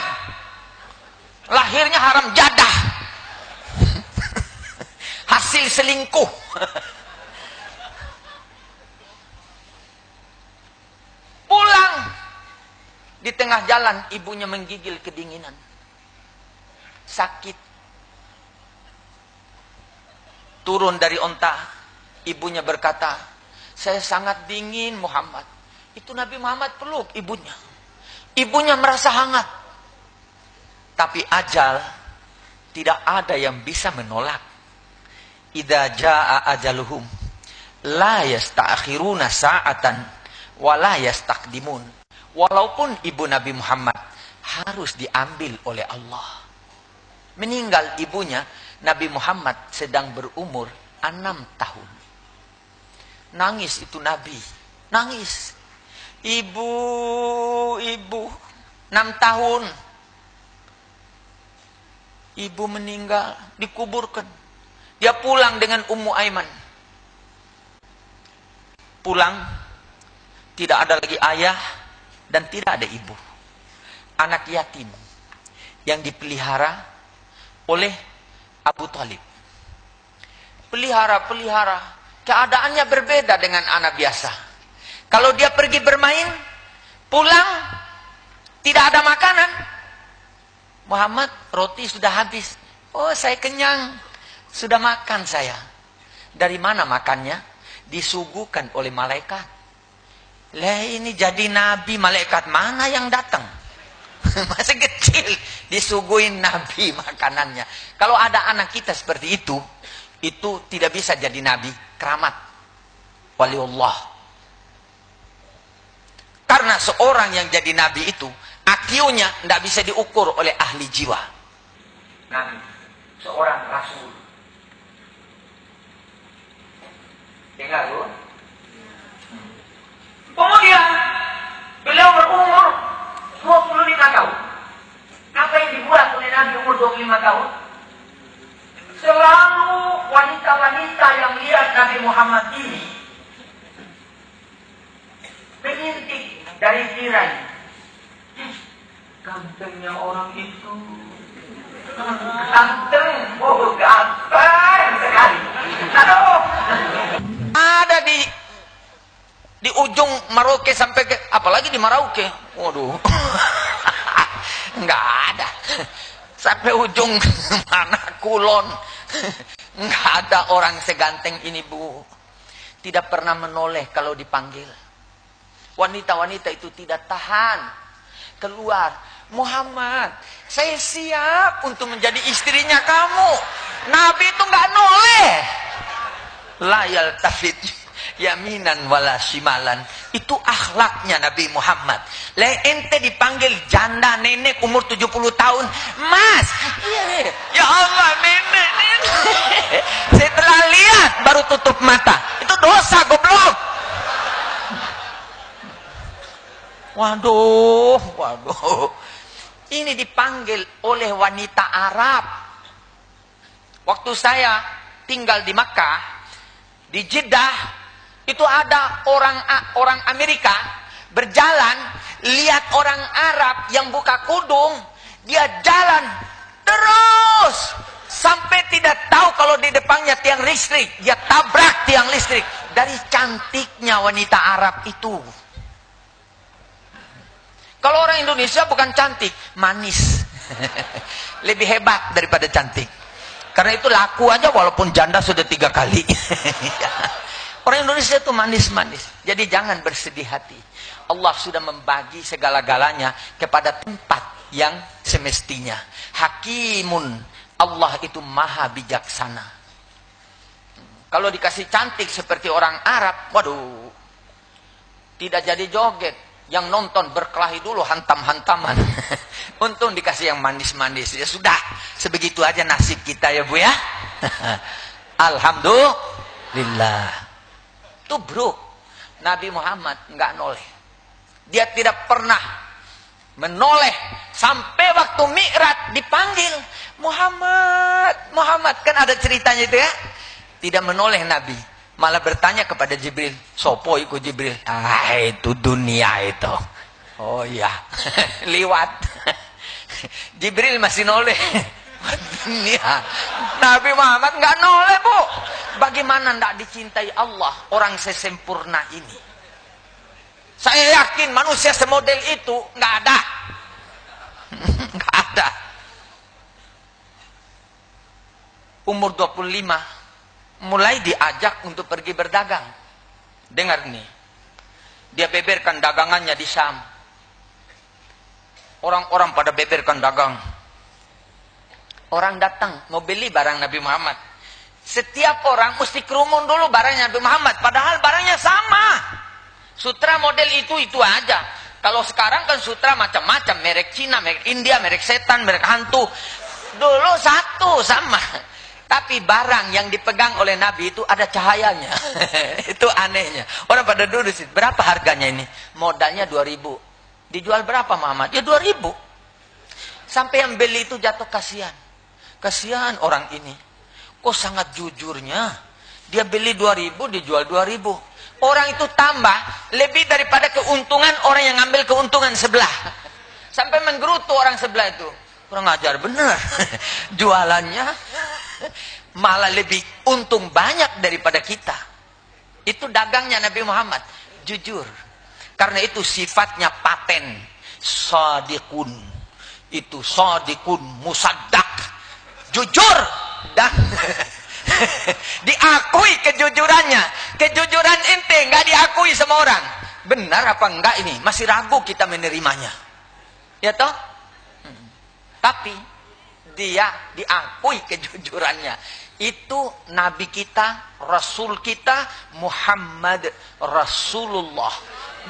Lahirnya haram jadah. Hasil selingkuh. Pulang. Di tengah jalan ibunya menggigil kedinginan. Sakit. Turun dari onta. Ibunya berkata, saya sangat dingin Muhammad. Itu Nabi Muhammad peluk ibunya. Ibunya merasa hangat. Tapi ajal tidak ada yang bisa menolak. Idza jaa ajaluhum la yasta'khiruna sa'atan wa la yastaqdimun. Walaupun ibu Nabi Muhammad harus diambil oleh Allah. Meninggal ibunya, Nabi Muhammad sedang berumur 6 tahun. Nangis itu Nabi. Nangis. Ibu 6 tahun. Ibu meninggal, dikuburkan. Dia pulang dengan Ummu Aiman. Pulang, tidak ada lagi ayah dan tidak ada ibu. Anak yatim yang dipelihara oleh Abu Talib. Pelihara. Keadaannya berbeda dengan anak biasa. Kalau dia pergi bermain, pulang, tidak ada makanan. Muhammad, roti sudah habis. Oh, saya kenyang. Sudah makan saya. Dari mana makannya? Disuguhkan oleh malaikat. Lah ini jadi nabi, malaikat mana yang datang? Masih kecil. Disuguhin nabi makanannya. Kalau ada anak kita seperti itu tidak bisa jadi nabi. Keramat. Waliullah. Karena seorang yang jadi nabi itu, IQ-nya tidak bisa diukur oleh ahli jiwa. Nabi, seorang rasul. Dengar lu. Kemudian beliau berumur 25 tahun. Apa yang dibuat oleh Nabi umur 25 tahun? Selalu wanita-wanita yang lihat Nabi Muhammad ini mengintip dari tirai. Gantengnya orang itu. Ganteng. Oh, ganteng sekali. Aduh. Ada di ujung Merauke sampai ke, apalagi di Merauke. Waduh. Enggak ada. Sampai ujung mana Kulon. Enggak ada orang seganteng ini, Bu. Tidak pernah menoleh kalau dipanggil. Wanita-wanita itu tidak tahan. Keluar, Muhammad, saya siap untuk menjadi istrinya kamu. Nabi itu nggak noleh. Layal tafid yaminan wala shimalan. Itu akhlaknya Nabi Muhammad. Ente dipanggil janda nenek umur 70 tahun, Mas. Ya Allah, nenek. Setelah lihat baru tutup mata. Itu dosa, goblok. Waduh. Ini dipanggil oleh wanita Arab. Waktu saya tinggal di Makkah, di Jeddah, itu ada orang Amerika berjalan, lihat orang Arab yang buka kudung, dia jalan terus sampai tidak tahu kalau di depannya tiang listrik, dia tabrak tiang listrik. Dari cantiknya wanita Arab itu. Kalau orang Indonesia bukan cantik, manis. Lebih hebat daripada cantik. Karena itu laku aja walaupun janda sudah 3 kali. Orang Indonesia itu manis-manis. Jadi jangan bersedih hati. Allah sudah membagi segala-galanya kepada tempat yang semestinya. Hakimun. Allah itu maha bijaksana. Kalau dikasih cantik seperti orang Arab, waduh, tidak jadi joget. Yang nonton berkelahi dulu, hantam-hantaman. Untung dikasih yang manis-manis. Ya sudah, sebegitu aja nasib kita ya Bu ya. Alhamdulillah. Tuh bro, Nabi Muhammad nggak noleh. Dia tidak pernah menoleh sampai waktu Mi'raj dipanggil Muhammad, Muhammad, kan ada ceritanya itu ya. Tidak menoleh Nabi, malah bertanya kepada Jibril, sopo iku Jibril? Ah, itu dunia itu. Oh iya, liwat. Jibril masih noleh. Dunia. Nabi Muhammad nggak noleh Bu. Bagaimana ndak dicintai Allah orang sesempurna ini? Saya yakin manusia semodel itu nggak ada. Nggak ada. Umur 25 mulai diajak untuk pergi berdagang. Dengar nih. Dia beberkan dagangannya di Syam. Orang-orang pada beberkan dagang. Orang datang mau beli barang Nabi Muhammad. Setiap orang mesti kerumun dulu barang Nabi Muhammad. Padahal barangnya sama. Sutra model itu aja. Kalau sekarang kan sutra macam-macam. Merek Cina, merek India, merek setan, merek hantu. Dulu satu sama. Tapi barang yang dipegang oleh Nabi itu ada cahayanya. Itu anehnya. Orang pada duduk sih. Berapa harganya ini? Modalnya 2.000. Dijual berapa Muhammad? Ya 2.000. Sampai yang beli itu jatuh kasihan. Kasihan orang ini. Kok sangat jujurnya. Dia beli 2.000, dijual 2.000. Orang itu tambah lebih daripada keuntungan orang yang ngambil keuntungan sebelah. Sampai menggerutu orang sebelah itu. Kurang ajar bener. Jualannya malah lebih untung banyak daripada kita. Itu dagangnya Nabi Muhammad. Jujur. Karena itu sifatnya paten. Shadiqun. Itu shadiqun musaddaq. Jujur. Dan diakui kejujurannya. Kejujuran ente nggak diakui sama orang. Benar apa enggak ini? Masih ragu kita menerimanya. Ya toh? Tapi dia diakui kejujurannya. Itu Nabi kita, Rasul kita, Muhammad Rasulullah.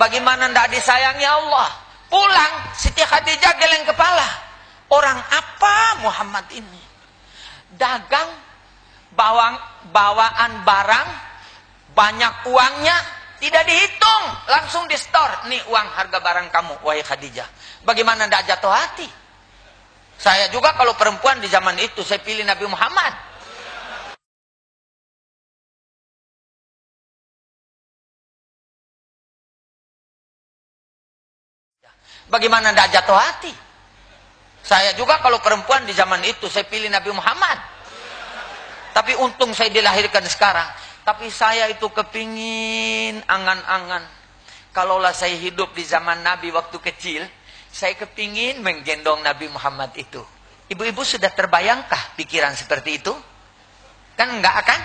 Bagaimana tidak disayangi Allah? Pulang, Siti Khadijah geleng kepala. Orang apa Muhammad ini? Dagang, bawaan barang, banyak uangnya, tidak dihitung. Langsung di store. Nih uang harga barang kamu, wahai Khadijah. Bagaimana tidak jatuh hati? Saya juga kalau perempuan di zaman itu, saya pilih Nabi Muhammad. Bagaimana tidak jatuh hati? Saya juga kalau perempuan di zaman itu, saya pilih Nabi Muhammad. Tapi untung saya dilahirkan sekarang. Tapi saya itu kepingin angan-angan. Kalaulah saya hidup di zaman Nabi waktu kecil, saya kepingin menggendong Nabi Muhammad itu. Ibu-ibu sudah terbayangkah pikiran seperti itu? Kan enggak akan?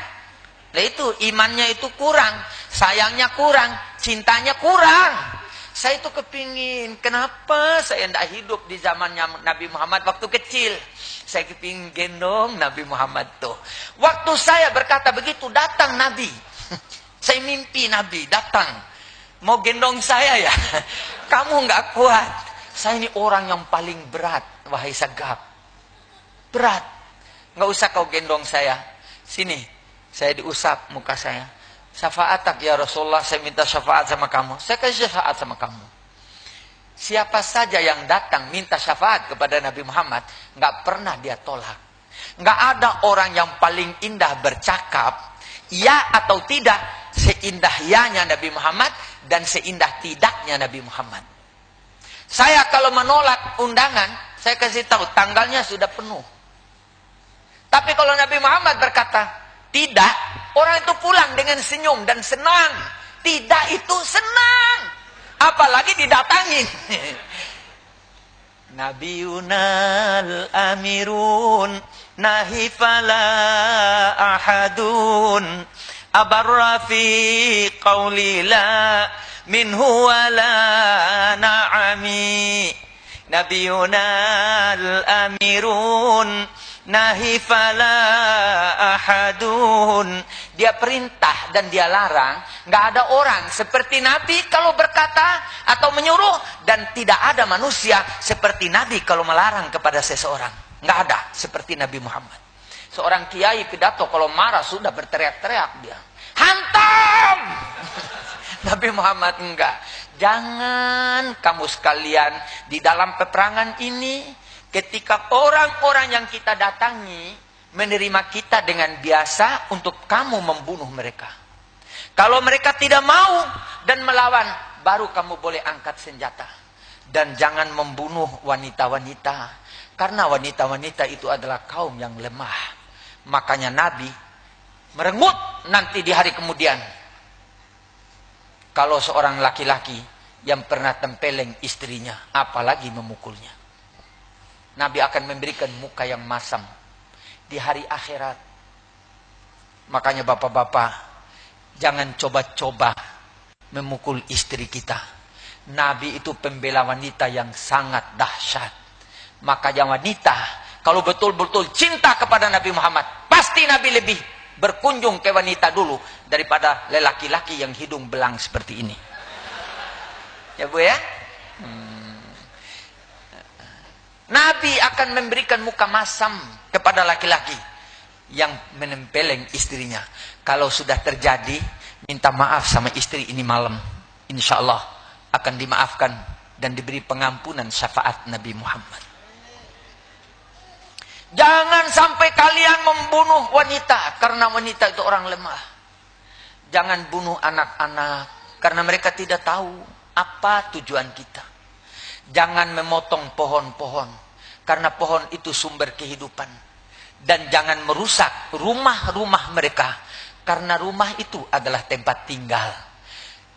Nah itu imannya itu kurang, sayangnya kurang, cintanya kurang. Saya itu kepingin, kenapa saya tidak hidup di zamannya Nabi Muhammad waktu kecil? Saya kepingin gendong Nabi Muhammad tuh. Waktu saya berkata begitu, datang Nabi. Saya mimpi Nabi datang. Mau gendong saya ya? Kamu nggak kuat. Saya ini orang yang paling berat, wahai Sagab. Berat. Nggak usah kau gendong saya. Sini, saya diusap muka saya. Syafa'atak ya Rasulullah, saya minta syafaat sama kamu. Saya kasih syafaat sama kamu. Siapa saja yang datang minta syafaat kepada Nabi Muhammad, nggak pernah dia tolak. Nggak ada orang yang paling indah bercakap, ya atau tidak, seindah ya-nya Nabi Muhammad dan seindah tidaknya Nabi Muhammad. Saya kalau menolak undangan, saya kasih tahu tanggalnya sudah penuh. Tapi kalau Nabi Muhammad berkata tidak, orang itu pulang dengan senyum dan senang. Tidak itu senang, apalagi didatangin. Nabiyunal amirun nahifala ahadun abarra fi qawli la minhu wala na'ami. Nabiyunal amirun nahi fala ahadun dia perintah dan dia larang. Nggak ada orang seperti Nabi kalau berkata atau menyuruh, dan tidak ada manusia seperti Nabi kalau melarang kepada seseorang. Nggak ada seperti Nabi Muhammad. Seorang kiai pidato kalau marah sudah berteriak-teriak dia, hantam. Nabi Muhammad enggak. Jangan kamu sekalian di dalam peperangan ini, ketika orang-orang yang kita datangi menerima kita dengan biasa, untuk kamu membunuh mereka. Kalau mereka tidak mau dan melawan, baru kamu boleh angkat senjata. Dan jangan membunuh wanita-wanita, karena wanita-wanita itu adalah kaum yang lemah. Makanya Nabi merengut nanti di hari kemudian, kalau seorang laki-laki yang pernah tempeleng istrinya, apalagi memukulnya. Nabi akan memberikan muka yang masam di hari akhirat. Makanya bapak-bapak, jangan coba-coba memukul istri kita. Nabi itu pembela wanita yang sangat dahsyat. Makanya wanita, kalau betul-betul cinta kepada Nabi Muhammad, pasti Nabi lebih berkunjung ke wanita dulu daripada lelaki-laki yang hidung belang seperti ini. Ya Bu ya? Nabi akan memberikan muka masam kepada laki-laki yang menempeleng istrinya. Kalau sudah terjadi, minta maaf sama istri ini malam. Insya Allah akan dimaafkan dan diberi pengampunan syafaat Nabi Muhammad. Jangan sampai kalian membunuh wanita, karena wanita itu orang lemah. Jangan bunuh anak-anak, karena mereka tidak tahu apa tujuan kita. Jangan memotong pohon-pohon, karena pohon itu sumber kehidupan. Dan jangan merusak rumah-rumah mereka, karena rumah itu adalah tempat tinggal.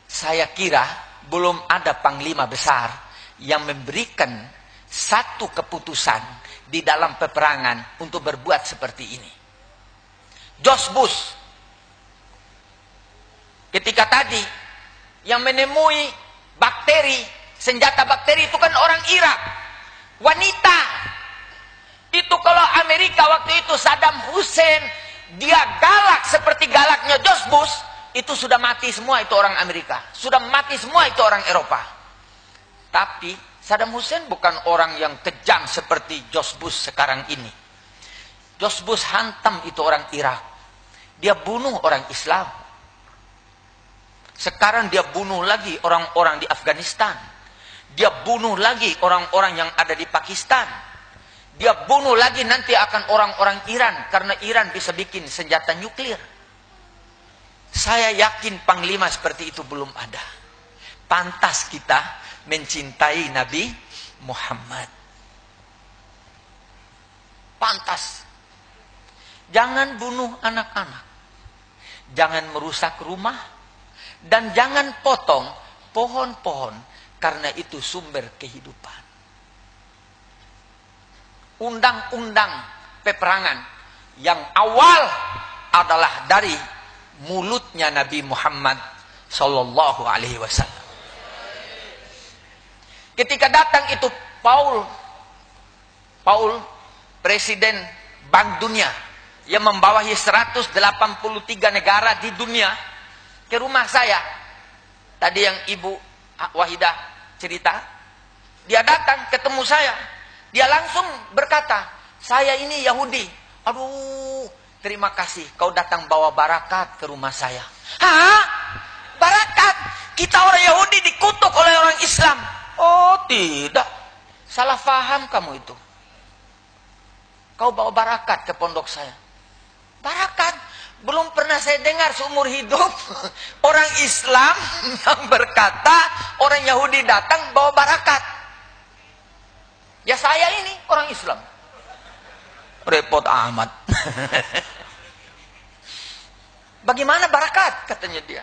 Saya kira belum ada panglima besar yang memberikan satu keputusan di dalam peperangan untuk berbuat seperti ini. George Bush ketika tadi yang menemui bakteri, senjata bakteri itu kan orang Irak, wanita. Itu kalau Amerika waktu itu Saddam Hussein, dia galak seperti galaknya George Bush, itu sudah mati semua itu orang Amerika, sudah mati semua itu orang Eropa. Tapi Saddam Hussein bukan orang yang kejam seperti George Bush sekarang ini. George Bush hantam itu orang Irak. Dia bunuh orang Islam. Sekarang dia bunuh lagi orang-orang di Afghanistan. Dia bunuh lagi orang-orang yang ada di Pakistan. Dia bunuh lagi nanti akan orang-orang Iran, karena Iran bisa bikin senjata nuklir. Saya yakin panglima seperti itu belum ada. Pantas kita mencintai Nabi Muhammad. Pantas. Jangan bunuh anak-anak. Jangan merusak rumah. Dan jangan potong pohon-pohon, karena itu sumber kehidupan. Undang-undang peperangan yang awal adalah dari mulutnya Nabi Muhammad Sallallahu Alaihi Wasallam. Ketika datang itu Paul, Presiden Bank Dunia yang membawahi 183 negara di dunia, ke rumah saya. Tadi yang Ibu Wahidah cerita, dia datang ketemu saya. Dia langsung berkata, saya ini Yahudi. Aduh, terima kasih kau datang bawa barakat ke rumah saya. Hah? Barakat? Kita orang Yahudi dikutuk oleh orang Islam. Oh tidak, salah faham kamu itu. Kau bawa barakat ke pondok saya. Barakat? Belum pernah saya dengar seumur hidup orang Islam yang berkata orang Yahudi datang bawa barakat. Ya saya ini orang Islam. Repot amat. Bagaimana barakat? Katanya dia.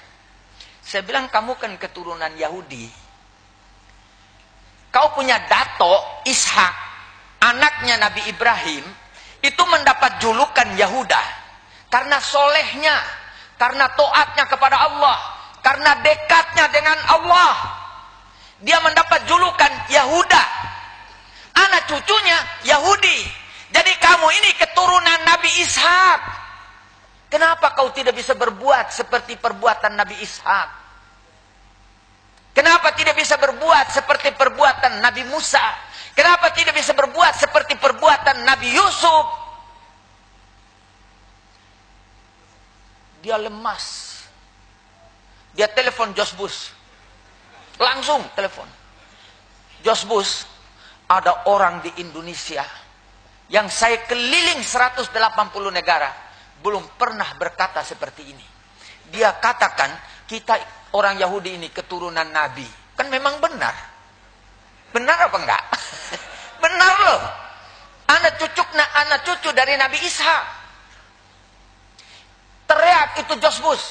Saya bilang kamu kan keturunan Yahudi. Kau punya dato Ishak, anaknya Nabi Ibrahim, itu mendapat julukan Yahuda karena solehnya, karena taatnya kepada Allah, karena dekatnya dengan Allah. Dia mendapat julukan Yahuda. Anak cucunya Yahudi. Jadi kamu ini keturunan Nabi Ishak, Kenapa kau tidak bisa berbuat seperti perbuatan Nabi Ishak? Kenapa tidak bisa berbuat seperti perbuatan Nabi Musa? Kenapa tidak bisa berbuat seperti perbuatan Nabi Yusuf? Dia lemas. Dia telepon George Bush. Langsung telepon. George Bush, ada orang di Indonesia yang saya keliling 180 negara, belum pernah berkata seperti ini. Dia katakan, kita orang Yahudi ini keturunan Nabi. Kan memang benar. Benar apa enggak? Benar loh. Anak cucu dari Nabi Ishak. Teriak itu George Bush.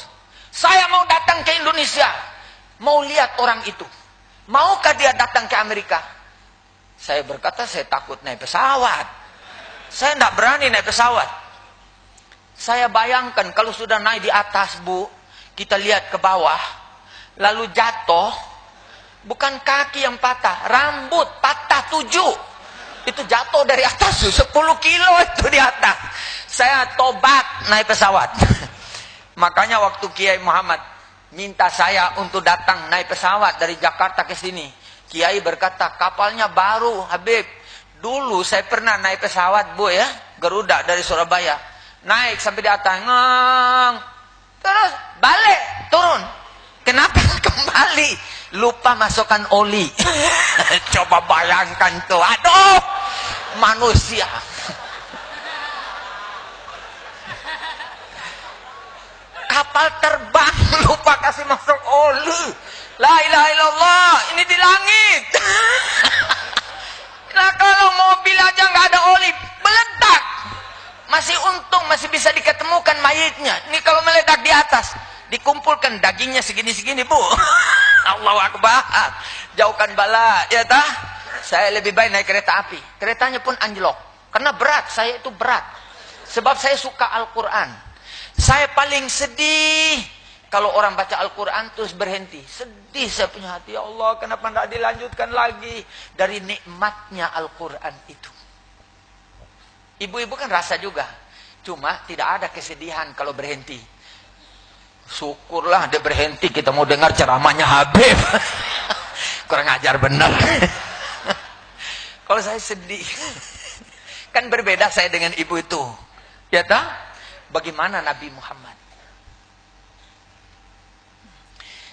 Saya mau datang ke Indonesia. Mau lihat orang itu. Maukah dia datang ke Amerika? Saya berkata, saya takut naik pesawat. Saya tidak berani naik pesawat. Saya bayangkan kalau sudah naik di atas, Bu, kita lihat ke bawah, lalu jatuh, bukan kaki yang patah, rambut patah 7. Itu jatuh dari atas 10 kilo itu di atas. Saya tobat naik pesawat. Makanya waktu Kiai Muhammad minta saya untuk datang naik pesawat dari Jakarta ke sini, Kiai berkata, kapalnya baru, Habib. Dulu saya pernah naik pesawat, Bu ya, Garuda dari Surabaya. Naik sampai di atas, ngang. Terus balik, turun. Kenapa kembali? Lupa masukkan oli. Coba bayangkan tuh, aduh, manusia. Kapal terbang, lupa kasih masuk oli. La ilaha illallah, ini di langit. Nah kalau mobil aja nggak ada oli, meledak. Masih untung, masih bisa diketemukan mayitnya. Ini kalau meledak di atas, dikumpulkan dagingnya segini-segini, Bu. Allahu Akbar. Jauhkan bala, ya tah? Saya lebih baik naik kereta api. Keretanya pun anjlok. Karena berat, saya itu berat. Sebab saya suka Al-Quran. Saya paling sedih kalau orang baca Al-Quran terus berhenti. Sedih saya punya hati. Ya Allah, kenapa tidak dilanjutkan lagi? Dari nikmatnya Al-Quran itu. Ibu-ibu kan rasa juga. Cuma tidak ada kesedihan kalau berhenti. Syukurlah dia berhenti, kita mau dengar ceramahnya Habib. Kurang ajar benar. Kalau saya sedih. Kan berbeda saya dengan ibu itu. Ya tak? Bagaimana Nabi Muhammad?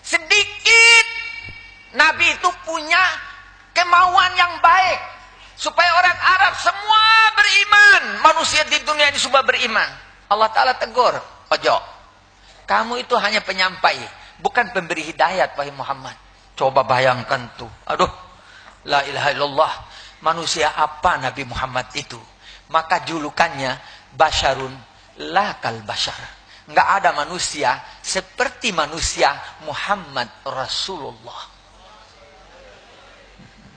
Sedikit Nabi itu punya kemauan yang baik supaya orang Arab semua beriman. Manusia di dunia ini semua beriman. Allah Ta'ala tegur, ojo, kamu itu hanya penyampai, bukan pemberi hidayat, wahai Muhammad. Coba bayangkan tuh, aduh, la ilaha illallah. Manusia apa Nabi Muhammad itu? Maka julukannya basyarun lakal bashar. Nggak ada manusia seperti manusia Muhammad Rasulullah.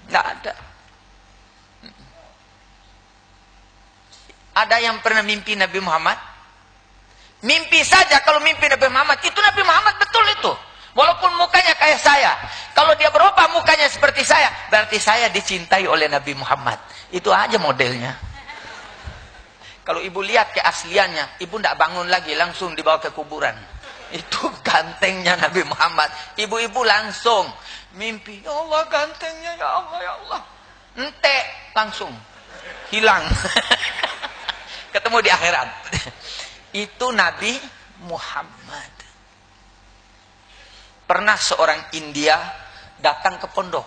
Nggak ada. Ada yang pernah mimpi Nabi Muhammad? Mimpi saja. Kalau mimpi Nabi Muhammad, itu Nabi Muhammad betul itu. Walaupun mukanya kayak saya. Kalau dia berubah mukanya seperti saya, berarti saya dicintai oleh Nabi Muhammad. Itu aja modelnya. Kalau ibu lihat keasliannya, ibu tidak bangun lagi, langsung dibawa ke kuburan. Itu gantengnya Nabi Muhammad. Ibu-ibu langsung mimpi, ya Allah gantengnya, ya Allah, ya Allah. Ente langsung hilang. Ketemu di akhirat. Itu Nabi Muhammad. Pernah seorang India datang ke pondok.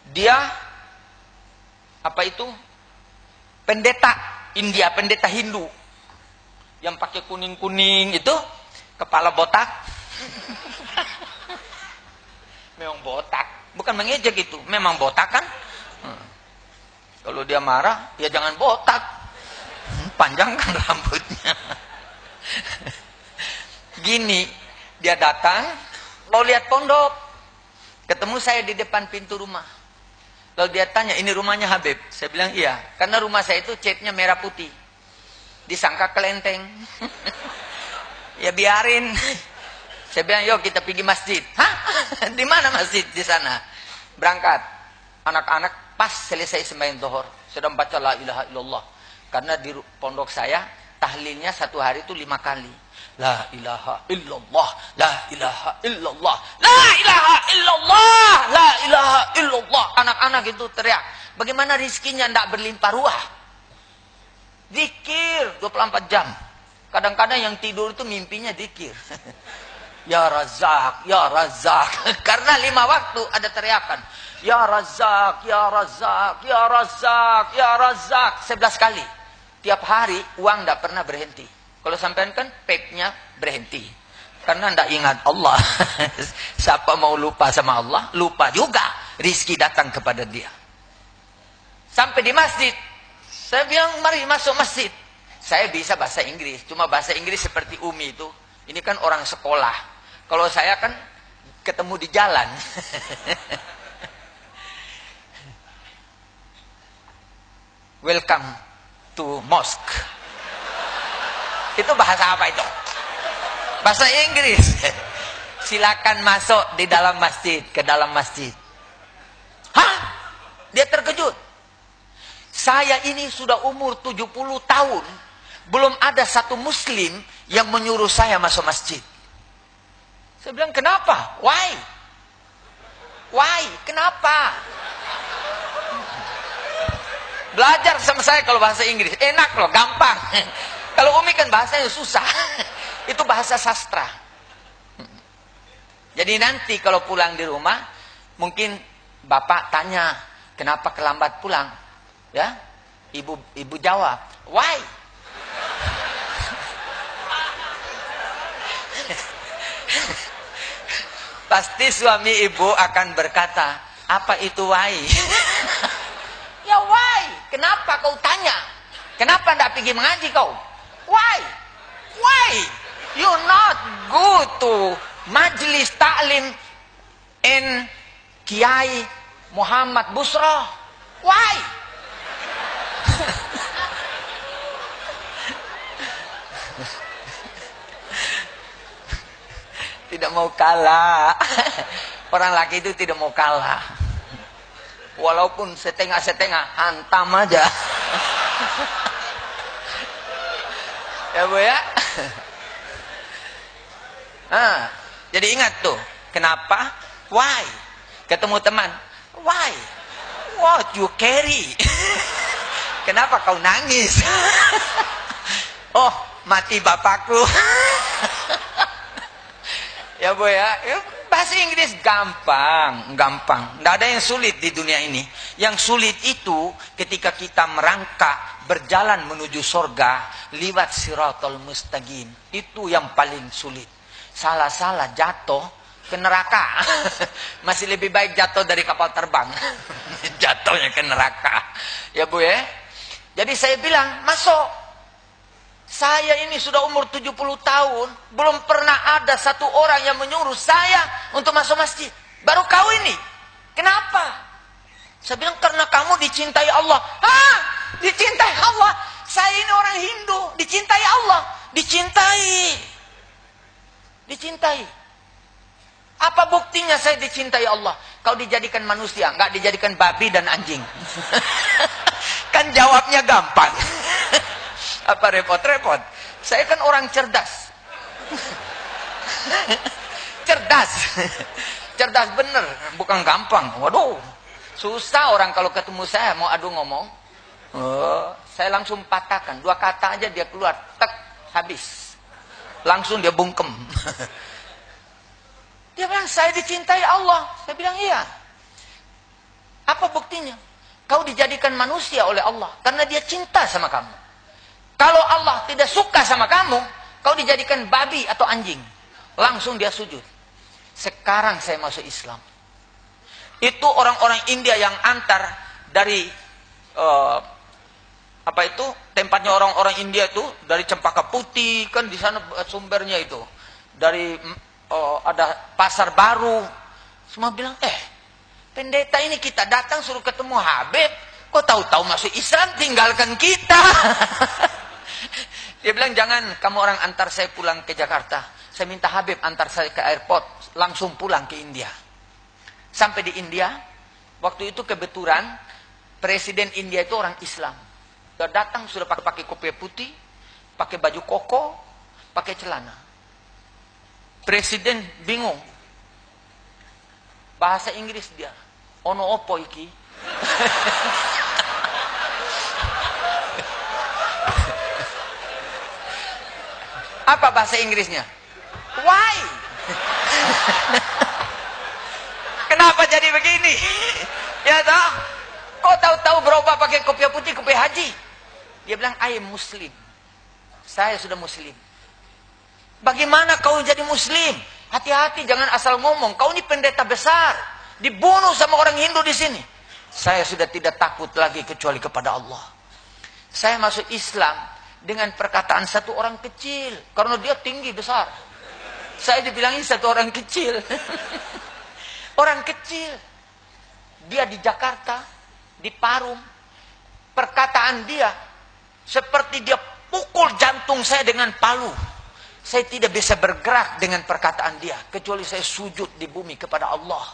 Dia apa itu? Pendeta India, pendeta Hindu yang pakai kuning-kuning itu, kepala botak. Memang botak, bukan mengejek itu, memang botak kan. Kalau dia marah, ya jangan botak, panjangkan rambutnya. Gini, dia datang mau lihat pondok, ketemu saya di depan pintu rumah. Lalu dia tanya, ini rumahnya Habib? Saya bilang iya, karena rumah saya itu catnya merah putih. Disangka kelenteng. Ya biarin. Saya bilang, yuk kita pergi masjid. Hah? Di mana masjid? Di sana. Berangkat. Anak-anak pas selesai sembahyang zuhur, sedang baca la ilaha illallah. Karena di pondok saya tahlilnya satu hari itu 5 kali. La ilaha illallah, la ilaha illallah, la ilaha illallah, la ilaha illallah. Anak-anak itu teriak. Bagaimana rizkinya tidak berlimpah ruah? Zikir 24 jam. Kadang-kadang yang tidur itu mimpinya zikir. Ya Razak, ya Razak. Karena 5 waktu ada teriakan. Ya Razak, ya Razak, ya Razak, ya Razak. 11 kali. Tiap hari uang tidak pernah berhenti. Kalau sampean kan pepnya berhenti. Karena tidak ingat Allah. Siapa mau lupa sama Allah, lupa juga. Rizki datang kepada dia. Sampai di masjid. Saya bilang, mari masuk masjid. Saya bisa bahasa Inggris. Cuma bahasa Inggris seperti Umi itu. Ini kan orang sekolah. Kalau saya kan ketemu di jalan. Welcome to mosque. Itu bahasa apa itu? Bahasa Inggris. Silakan masuk di dalam masjid, ke dalam masjid. Hah? Dia terkejut. Saya ini sudah umur 70 tahun, belum ada satu muslim yang menyuruh saya masuk masjid. Saya bilang, kenapa? Why? Why? Kenapa? Belajar sama saya kalau bahasa Inggris. Enak loh, gampang. Kalau Umi kan bahasanya susah. Itu bahasa sastra. Jadi nanti kalau pulang di rumah, mungkin Bapak tanya, kenapa terlambat pulang? Ya, Ibu jawab, why? Pasti suami ibu akan berkata, apa itu why? Ya why? Kenapa kau tanya? Kenapa tidak pergi mengaji kau? Why? Why? You not go to Majlis Ta'lim in Kiai Muhammad Busro? Why? Tidak mau kalah. Orang laki itu tidak mau kalah. Walaupun setengah-setengah, hantam aja. Ya Bu ya. Nah, jadi ingat tuh, kenapa? Why? Ketemu teman, why? What you carry? Kenapa kau nangis? Oh, mati bapakku. Ya Bu ya, bahasa Inggris gampang, gampang. Tidak ada yang sulit di dunia ini. Yang sulit itu ketika kita merangkak berjalan menuju surga liwat siratal mustaqim. Itu yang paling sulit. Salah-salah jatuh ke neraka. Masih lebih baik jatuh dari kapal terbang. Jatuhnya ke neraka. Ya Bu ya. Jadi saya bilang, masuk. Saya ini sudah umur 70 tahun, belum pernah ada satu orang yang menyuruh saya untuk masuk masjid. Baru kau ini. Kenapa? Saya bilang, karena kamu dicintai Allah. Hah? Dicintai Allah? Saya ini orang Hindu, dicintai Allah. Dicintai. Dicintai. Apa buktinya saya dicintai Allah? Kau dijadikan manusia, nggak dijadikan babi dan anjing. Kan jawabnya gampang. Apa repot-repot? Saya kan orang cerdas. Cerdas. Cerdas bener, bukan gampang. Waduh, susah orang kalau ketemu saya mau adu ngomong. Oh, saya langsung patahkan. 2 kata aja dia keluar, tek, habis. Langsung dia bungkem. Dia bilang, saya dicintai Allah. Saya bilang, iya. Apa buktinya? Kau dijadikan manusia oleh Allah karena dia cinta sama kamu. Kalau Allah tidak suka sama kamu, kau dijadikan babi atau anjing. Langsung dia sujud. Sekarang saya masuk Islam. Itu orang-orang India yang antar dari apa itu tempatnya orang-orang India itu dari Cempaka Putih, kan di sana sumbernya itu. Dari ada pasar baru. Semua bilang, pendeta ini kita datang suruh ketemu Habib, kok tahu-tahu masuk Islam, tinggalkan kita. Dia bilang, jangan kamu orang antar saya pulang ke Jakarta. Saya minta Habib antar saya ke airport, langsung pulang ke India. Sampai di India, waktu itu kebetulan Presiden India itu orang Islam. Sudah datang, sudah pakai kopiah putih, pakai baju koko, pakai celana. Presiden bingung. Bahasa Inggris dia. Ono opo iki? Apa bahasa Inggrisnya? Why? Kenapa jadi begini? Ya toh? Kok tahu-tahu berubah pakai kopiah putih, kopiah haji? Dia bilang, I am Muslim. Saya sudah Muslim. Bagaimana kau jadi Muslim? Hati-hati, jangan asal ngomong. Kau ini pendeta besar. Dibunuh sama orang Hindu di sini. Saya sudah tidak takut lagi kecuali kepada Allah. Saya masuk Islam dengan perkataan satu orang kecil. Karena dia tinggi besar. Saya dibilangin satu orang kecil. Orang kecil. Dia di Jakarta, di Parung. Perkataan dia seperti dia pukul jantung saya dengan palu. Saya tidak bisa bergerak dengan perkataan dia. Kecuali saya sujud di bumi kepada Allah.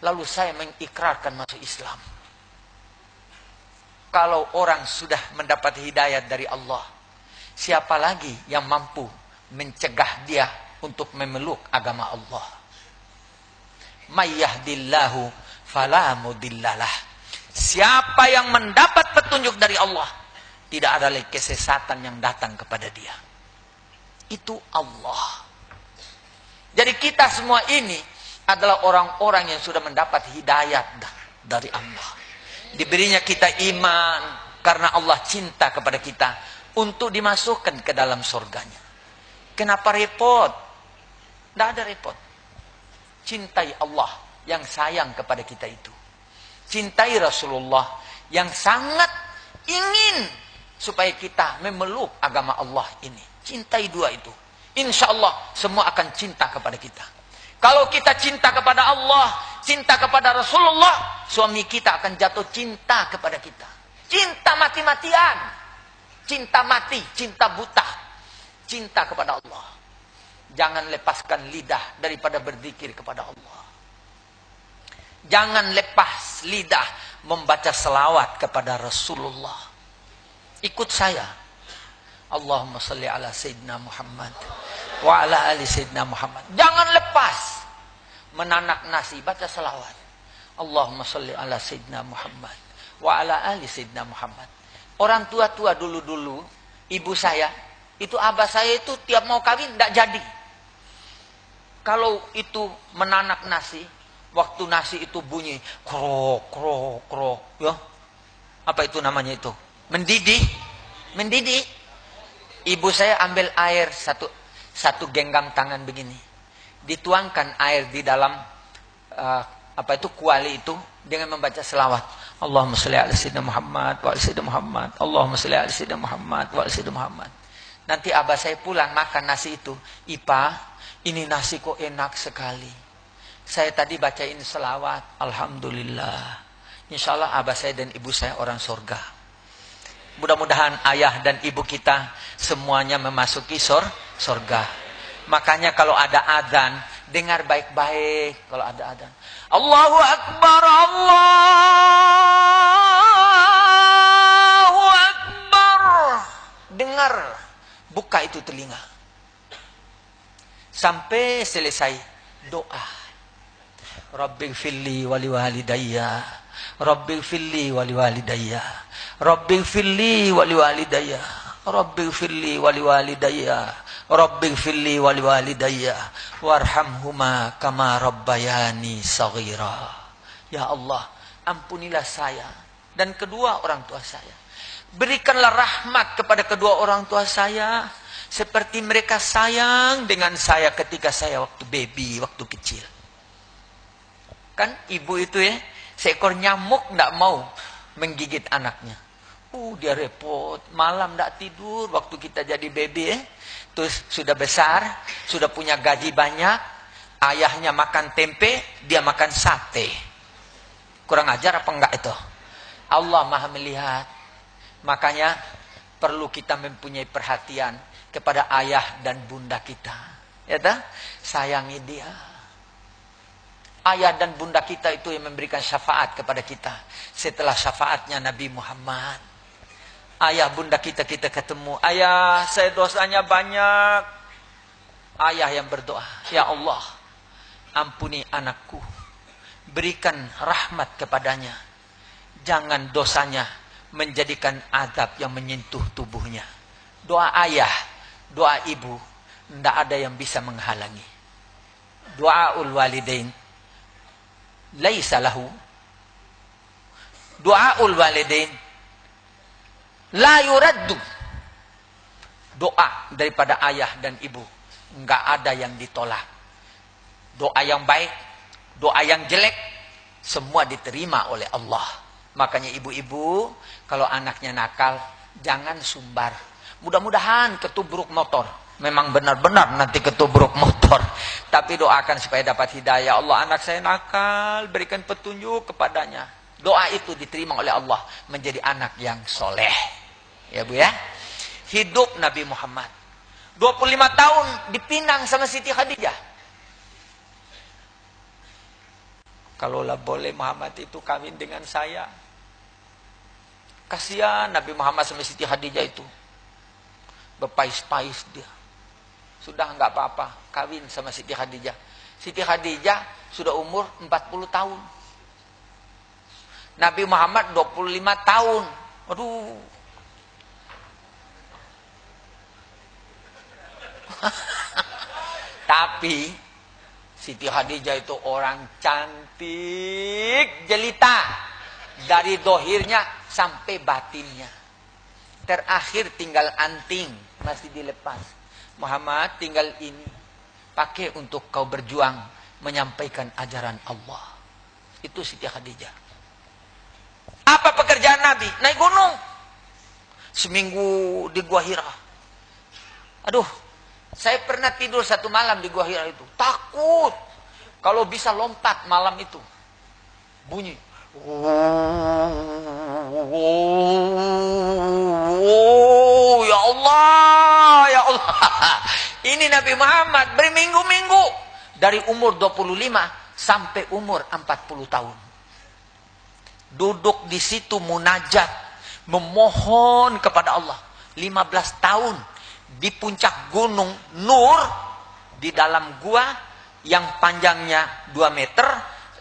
Lalu saya mengikrarkan masuk Islam. Kalau orang sudah mendapat hidayat dari Allah, siapa lagi yang mampu mencegah dia untuk memeluk agama Allah? May yahdillahu fala mudhillalah. Siapa yang mendapat petunjuk dari Allah, tidak ada lagi kesesatan yang datang kepada dia. Itu Allah. Jadi kita semua ini adalah orang-orang yang sudah mendapat hidayat dari Allah. Diberinya kita iman karena Allah cinta kepada kita untuk dimasukkan ke dalam surganya. Kenapa repot? Tidak ada repot. Cintai Allah yang sayang kepada kita itu. Cintai Rasulullah yang sangat ingin supaya kita memeluk agama Allah ini. Cintai dua itu. Insya Allah semua akan cinta kepada kita. Kalau kita cinta kepada Allah, cinta kepada Rasulullah, suami kita akan jatuh cinta kepada kita. Cinta mati-matian. Cinta mati, cinta buta. Cinta kepada Allah. Jangan lepaskan lidah daripada berzikir kepada Allah. Jangan lepas lidah membaca selawat kepada Rasulullah. Ikut saya. Allahumma salli ala Sayyidina Muhammad wa ala ali Sayyidina Muhammad. Jangan lepas menanak nasi baca selawat. Allahumma salli ala Sayyidina Muhammad wa ala ali Sayyidina Muhammad. Orang tua-tua dulu-dulu, ibu saya, itu abah saya itu tiap mau kawin tidak jadi. Kalau itu menanak nasi, waktu nasi itu bunyi krok krok krok, ya. Apa itu namanya itu? Mendidih. Mendidih. Ibu saya ambil air satu genggam tangan begini. Dituangkan air di dalam kuali itu dengan membaca selawat. Allahumma shalli ala sayyidina Muhammad wa ala sayyidina Muhammad. Allahumma shalli ala sayyidina Muhammad wa ala sayyidina Muhammad. Nanti abah saya pulang makan nasi itu. Ipa, ini nasi kok enak sekali. Saya tadi bacain selawat. Alhamdulillah. Insya Allah abah saya dan ibu saya orang surga. Mudah-mudahan ayah dan ibu kita semuanya memasuki surga. Makanya kalau ada adzan, dengar baik-baik kalau ada adzan. Allahu Akbar, Allahu Akbar. Dengar, buka itu telinga. Sampai selesai doa. Rabbighfirli wa liwalidayya. Rabbighfirli wa liwalidayya. Rabbighfirli wa liwalidayya. Rabbighfirli wa liwalidayya. Rabbighfirli wa liwalidayya. Warhamhuma kama rabbayani shaghira. Ya Allah, ampunilah saya dan kedua orang tua saya. Berikanlah rahmat kepada kedua orang tua saya seperti mereka sayang dengan saya ketika saya waktu baby, waktu kecil. Kan ibu itu ya, seekor nyamuk tidak mau menggigit anaknya. Dia repot, malam tidak tidur waktu kita jadi baby ya. Terus sudah besar, sudah punya gaji banyak, ayahnya makan tempe, dia makan sate. Kurang ajar apa enggak itu? Allah Maha melihat. Makanya perlu kita mempunyai perhatian kepada ayah dan bunda kita. Ya tak? Sayangi dia. Ayah dan bunda kita itu yang memberikan syafaat kepada kita. Setelah syafaatnya Nabi Muhammad. Ayah bunda kita ketemu. Ayah, saya dosanya banyak. Ayah yang berdoa, ya Allah, ampuni anakku. Berikan rahmat kepadanya. Jangan dosanya menjadikan azab yang menyentuh tubuhnya. Doa ayah, doa ibu, tidak ada yang bisa menghalangi. Doaul walidain laisa lahu. Doaul walidain la yuraddu. Doa daripada ayah dan ibu enggak ada yang ditolak. Doa yang baik, doa yang jelek, semua diterima oleh Allah. Makanya ibu-ibu, kalau anaknya nakal, jangan sumbar. Mudah-mudahan ketubruk motor. Memang benar-benar nanti ketubruk motor. Tapi doakan supaya dapat hidayah. Allah, anak saya nakal, berikan petunjuk kepadanya. Doa itu diterima oleh Allah, menjadi anak yang soleh. Ya Bu ya. Hidup Nabi Muhammad 25 tahun dipinang sama Siti Khadijah. Kalaulah boleh Muhammad itu kawin dengan saya. Kasihan Nabi Muhammad sama Siti Khadijah itu. Berpais-pais dia. Sudah enggak apa-apa, kawin sama Siti Khadijah. Siti Khadijah sudah umur 40 tahun. Nabi Muhammad 25 tahun. Aduh. Tapi Siti Khadijah itu orang cantik jelita. Dari dohirnya sampai batinnya. Terakhir tinggal anting, masih dilepas. Muhammad, tinggal ini. Pakai untuk kau berjuang menyampaikan ajaran Allah. Itu Siti Khadijah. Apa pekerjaan Nabi? Naik gunung. Seminggu di Gua Hira. Aduh, saya pernah tidur satu malam di Gua Hira itu. Takut. Kalau bisa lompat malam itu. Bunyi. Oh, ya Allah, ya Allah. Ini Nabi Muhammad berminggu-minggu. Dari umur 25 sampai umur 40 tahun. Duduk di situ munajat. Memohon kepada Allah. 15 tahun. Di puncak gunung Nur. Di dalam gua yang panjangnya 2 meter.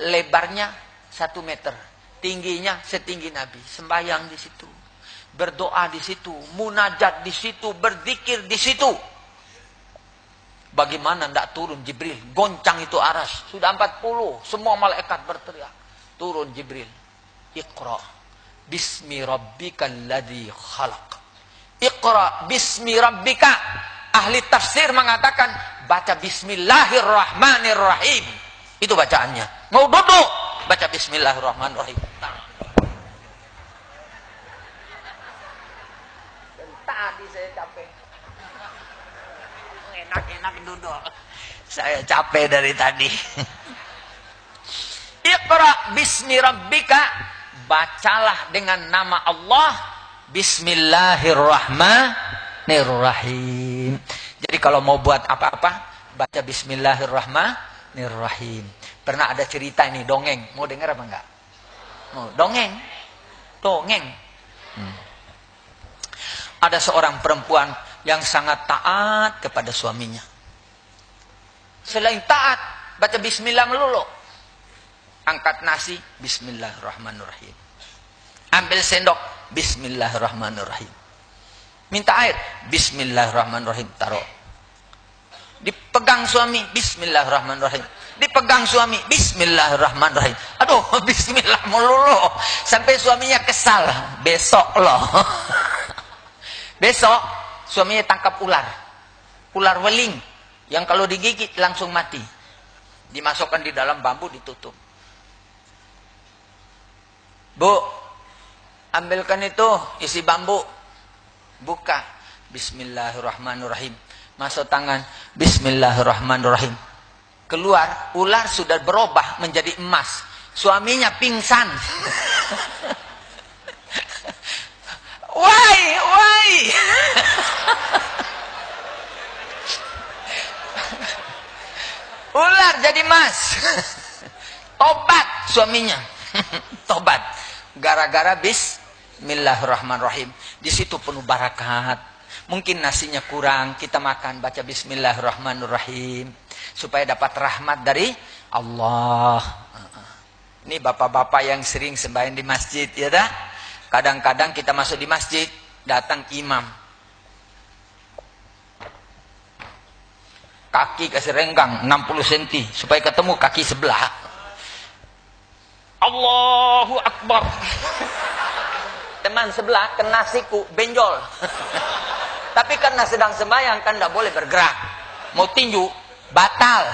Lebarnya 1 meter. Tingginya setinggi Nabi. Sembahyang di situ. Berdoa di situ. Munajat di situ. Berzikir di situ. Bagaimana tidak turun Jibril? Goncang itu aras. Sudah 40. Semua malaikat berteriak. Turun Jibril. Iqra. Bismi rabbika alladhi khalaq. Iqra bismi rabbika. Ahli tafsir mengatakan. Baca bismillahirrahmanirrahim. Itu bacaannya. Mau duduk. Baca bismillahirrahmanirrahim. Dan tadi saya capek. Enak-enak duduk. Saya capek dari tadi. Iqra bismi rabbika. Bacalah dengan nama Allah. Bismillahirrahmanirrahim. Jadi kalau mau buat apa-apa, baca bismillahirrahmanirrahim. Pernah ada cerita ini, dongeng. Mau dengar apa enggak? Mau dongeng? Dongeng. Ada seorang perempuan yang sangat taat kepada suaminya. Selain taat, baca bismillah melulu. Angkat nasi, bismillahirrahmanirrahim. Ambil sendok, bismillahirrahmanirrahim. Minta air, bismillahirrahmanirrahim, taruh. Dipegang suami, bismillahirrahmanirrahim. Dipegang suami, bismillahirrahmanirrahim. Aduh, bismillah melulu. Sampai suaminya kesal. Besok loh. Besok, suaminya tangkap ular. Ular weling. Yang kalau digigit langsung mati. Dimasukkan di dalam bambu, ditutup. Bu, ambilkan itu, isi bambu. Buka. Bismillahirrahmanirrahim. Masuk tangan. Bismillahirrahmanirrahim. Keluar, ular sudah berubah menjadi emas. Suaminya pingsan. Why? Ular jadi emas. Tobat suaminya. Tobat. Gara-gara bismillahirrahmanirrahim. Di situ penuh barakat. Mungkin nasinya kurang, kita makan baca bismillahirrahmanirrahim supaya dapat rahmat dari Allah. Ini bapak-bapak yang sering sembahyang di masjid, ya dah. Kadang-kadang kita masuk di masjid, datang imam. Kaki kasih renggang 60 cm supaya ketemu kaki sebelah. Allahu Akbar. Teman sebelah kena siku, benjol. Tapi karena sedang sembahyang kan tidak boleh bergerak. Mau tinju, batal.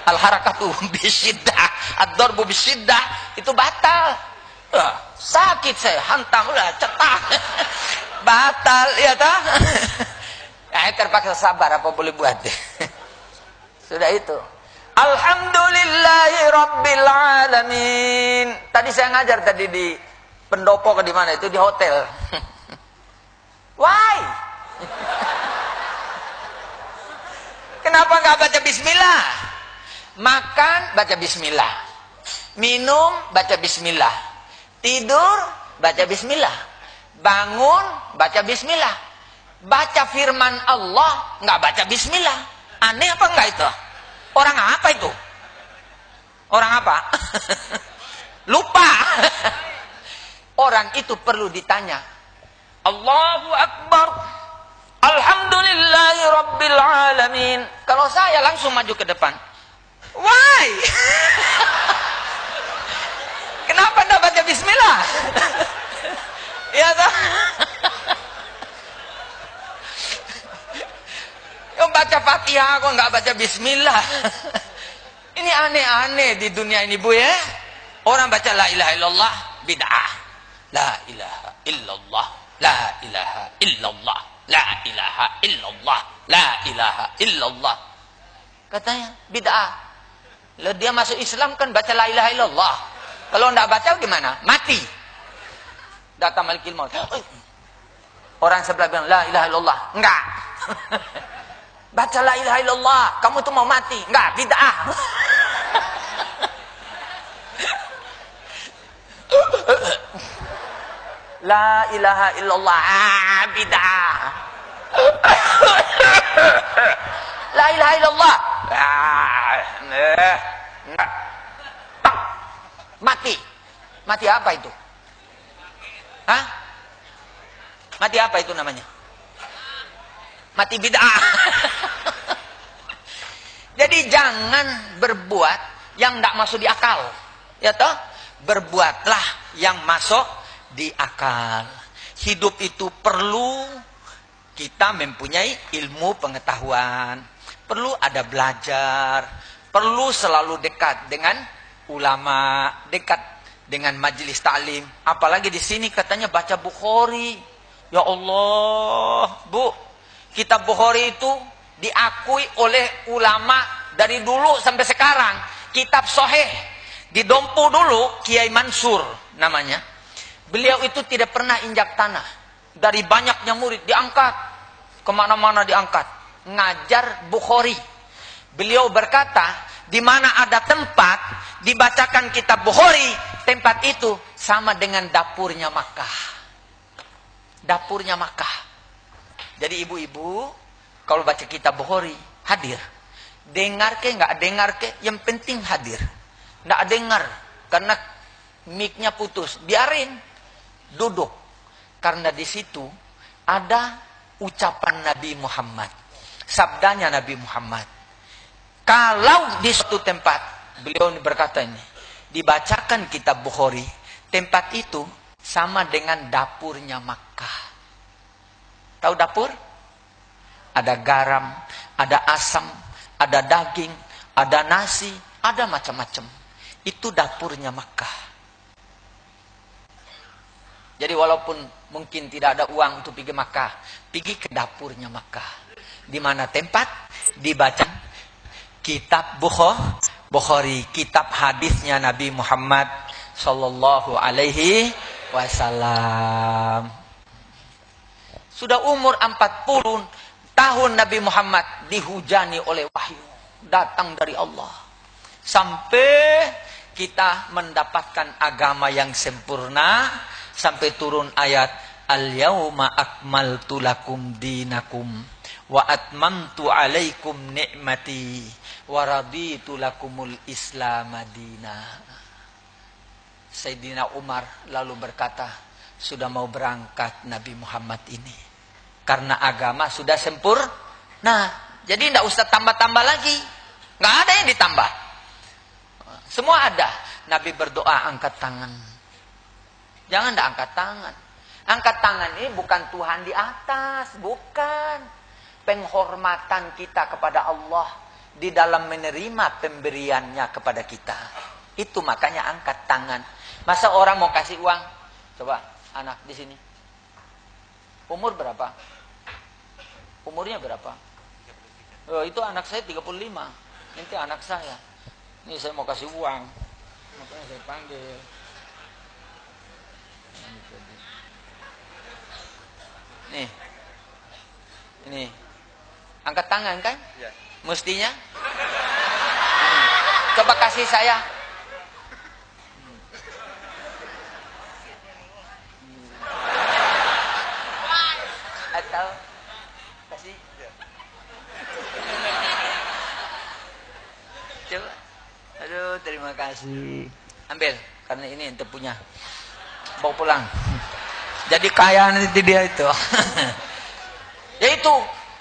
Al-harakatu bisyiddah, ad-darbu bisyiddah, itu batal. Sakit saya, hantam lah, cetak. Batal, ya tak? Terpaksa sabar, apa boleh buat. Sudah itu. Alhamdulillahi Rabbil Alamin. Tadi saya ngajar tadi di pendopo ke di mana itu, di hotel. Why? Kenapa nggak baca bismillah? Makan baca bismillah. Minum baca bismillah. Tidur baca bismillah. Bangun baca bismillah. Baca firman Allah nggak baca bismillah. Aneh apa enggak itu? Orang apa itu? Orang apa? Lupa. Orang itu perlu ditanya. Allahu Akbar. Alhamdulillahi Rabbil Alamin. Kalau saya langsung maju ke depan. Why? Kenapa anda baca bismillah? Ya tak? Yang baca Fatihah kok nggak baca bismillah. Ini aneh-aneh di dunia ini, Bu, ya. Orang baca la ilaha illallah bid'ah. La ilaha illallah, la ilaha illallah, la ilaha illallah, la ilaha illallah. Katanya bid'ah. Lalu dia masuk Islam kan baca la ilaha illallah. Kalau enggak baca gimana? Mati. Data malikil maut. Orang sebelah bilang la ilaha illallah. Enggak. Baca la ilaha illallah, kamu tuh mau mati. Enggak, bid'ah. La ilaha illallah, bid'ah. La ilaha illallah. Mati. Mati apa itu? Hah? Mati apa itu namanya? Mati bid'ah. Jadi jangan berbuat yang tidak masuk di akal. Ya toh? Berbuatlah yang masuk di akal. Hidup itu perlu kita mempunyai ilmu pengetahuan. Perlu ada belajar. Perlu selalu dekat dengan ulama, dekat dengan majelis taklim. Apalagi di sini katanya baca Bukhari. Ya Allah, Bu. Kitab Bukhari itu diakui oleh ulama dari dulu sampai sekarang. Kitab Sahih. Di Dompu dulu, Kiai Mansur namanya. Beliau itu tidak pernah injak tanah. Dari banyaknya murid, diangkat. Kemana-mana diangkat. Ngajar Bukhari. Beliau berkata, di mana ada tempat dibacakan kitab Bukhari, tempat itu sama dengan dapurnya Makkah. Dapurnya Makkah. Jadi ibu-ibu, kalau baca kitab Bukhari, hadir. Dengar ke, nggak dengar ke, yang penting hadir. Nggak dengar, karena mic-nya putus. Biarin, duduk. Karena di situ ada ucapan Nabi Muhammad. Sabdanya Nabi Muhammad. Kalau di suatu tempat, beliau berkata ini, dibacakan kitab Bukhari, tempat itu sama dengan dapurnya Makkah. Tahu dapur? Ada garam, ada asam, ada daging, ada nasi, ada macam-macam. Itu dapurnya Makkah. Jadi walaupun mungkin tidak ada uang untuk pergi Makkah, pergi ke dapurnya Makkah. Di mana tempat dibaca kitab Bukhari, kitab hadisnya Nabi Muhammad sallallahu alaihi wasallam. Sudah umur 40 tahun Nabi Muhammad dihujani oleh wahyu datang dari Allah. Sampai kita mendapatkan agama yang sempurna, sampai turun ayat Al-yauma akmaltu lakum dinakum wa atmamtu alaikum ni'mati wa raditu lakumul Islam madina. Sayyidina Umar lalu berkata, sudah mau berangkat Nabi Muhammad ini. Karena agama sudah sempurna. Nah, jadi tidak usah tambah-tambah lagi. Nggak ada yang ditambah. Semua ada. Nabi berdoa angkat tangan. Jangan tidak angkat tangan. Angkat tangan ini bukan Tuhan di atas. Bukan. Penghormatan kita kepada Allah. Di dalam menerima pemberiannya kepada kita. Itu makanya angkat tangan. Masa orang mau kasih uang? Coba anak di sini. Umur berapa? Umurnya berapa? Oh, itu anak saya 35. Nanti anak saya. Ini saya mau kasih uang. Makanya saya panggil. Nih. Ini. Angkat tangan kan? Ya. Mestinya. Coba kasih saya. Atau kasih. Coba. Aduh, terima kasih. Ambil, karena ini ente punya. Bawa pulang. Jadi kaya nanti dia itu. Ya itu.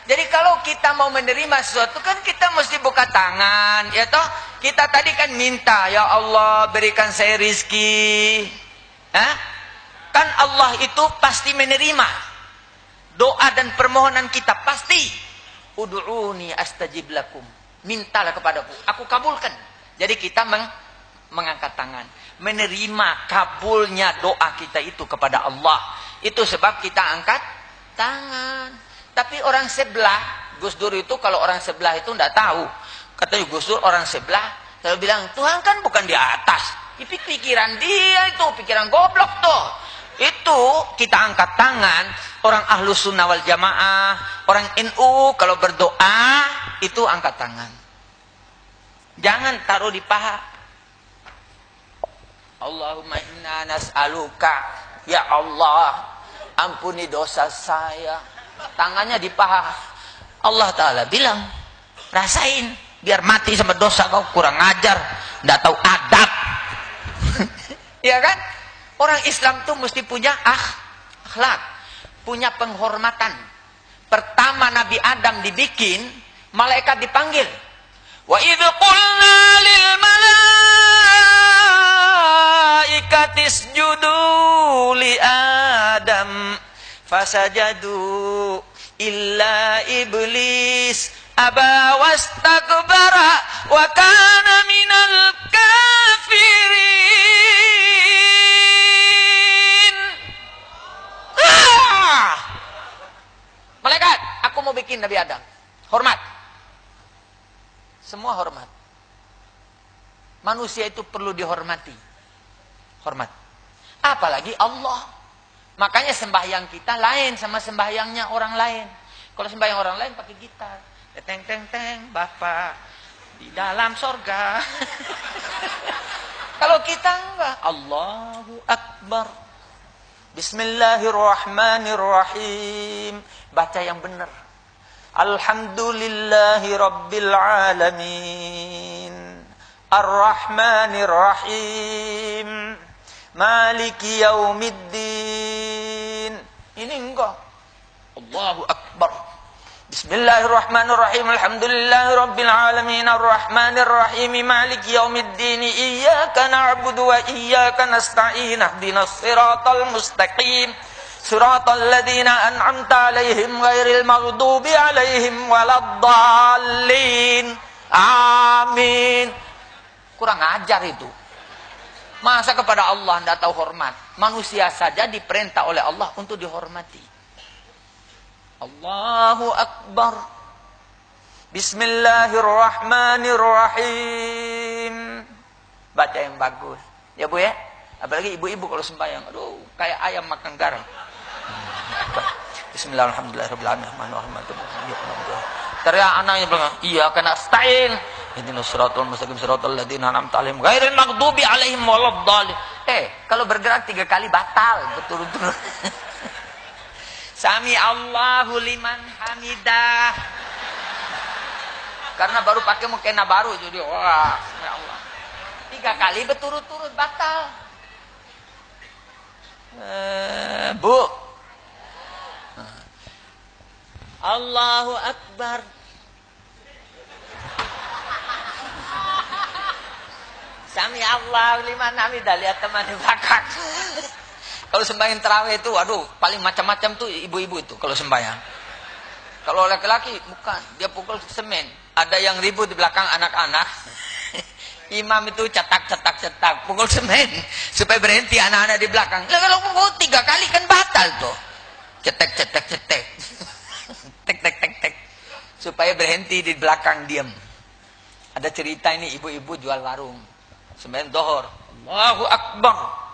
Jadi kalau kita mau menerima sesuatu kan kita mesti buka tangan, ya toh? Kita tadi kan minta, ya Allah berikan saya rizki. Hah? Kan Allah itu pasti menerima doa dan permohonan kita, pasti. Ud'uni astajib lakum. Mintalah kepadaku, aku kabulkan. Jadi kita mengangkat tangan, menerima kabulnya doa kita itu kepada Allah. Itu sebab kita angkat tangan. Tapi orang sebelah, Gus Dur itu kalau orang sebelah itu tidak tahu. Katanya Gus Dur orang sebelah, saya bilang Tuhan kan bukan di atas. Pikiran dia itu, pikiran goblok tuh. Itu kita angkat tangan. Orang Ahlus Sunnah wal Jamaah, orang NU kalau berdoa itu angkat tangan. Jangan taruh di paha. Allahumma inna nas'aluka, ya Allah, ampuni dosa saya. Tangannya di paha. Allah Ta'ala bilang, rasain biar mati sama dosa kau, kurang ajar, tidak tahu adab. Ya kan? Orang Islam tuh mesti punya akhlak, punya penghormatan. Pertama Nabi Adam dibikin, malaikat dipanggil. Wa idh qulna lil malaikati isjudu li Adam fasajadu illa iblis aba wastakbara wa kana minal kafirin. Malaikat, aku mau bikin Nabi Adam. Hormat. Semua hormat. Manusia itu perlu dihormati. Hormat. Apalagi Allah. Makanya sembahyang kita lain sama sembahyangnya orang lain. Kalau sembahyang orang lain pakai gitar. Teng teng teng, Bapak di dalam sorga. Kalau kita enggak, Allahu Akbar. Bismillahirrahmanirrahim. Baca yang benar. Alhamdulillahi Rabbil Alamin. Ar-Rahmanirrahim. Maliki yaumiddin. Ini enggak. Allahu Akbar. Bismillahirrahmanirrahim. Alhamdulillahi Rabbil Alamin. Ar-Rahmanirrahim. Maliki yaumiddin. Iyyaka na'budu wa iyyaka nasta'in. Ihdinas siratal mustaqim. Siratal ladzina an'amta 'alaihim ghairil maghdubi 'alaihim waladdallin. Amin. Kurang ajar itu. Masa kepada Allah tidak tahu hormat? Manusia saja diperintah oleh Allah untuk dihormati. Allahu Akbar. Bismillahirrahmanirrahim. Baca yang bagus. Ya Bu ya? Apalagi ibu-ibu kalau sembahyang. Aduh, kayak ayam makan garam. Bismillahirrahmanirrahim. Teriak anaknya bilang, iya kena stain. Ihdinas siratal mustaqim siratal ladzina an'amta 'alaihim ghairil maghdubi 'alaihim waladdallin. Kalau bergerak 3 kali batal berturut-turut. Sami Allahu liman hamidah. Karena baru pakai mukena baru jadi wah, ya Allah. 3 kali berturut-turut batal. Bu. Allahu Akbar. Sami Allahu liman hamidah. Lihat teman di belakang. Kalau sembahyang tarawih itu, aduh, paling macam-macam tuh ibu-ibu itu kalau sembahyang. Kalau laki-laki bukan, dia pukul semen. Ada yang ribut di belakang anak-anak. Imam itu cetak, pukul semen supaya berhenti anak-anak di belakang. Lah kalau pukul 3 kali kan batal tuh. Cetek. Tek. Supaya berhenti di belakang diam. Ada cerita ini ibu-ibu jual warung. Sembahyang dohor. Allahu Akbar.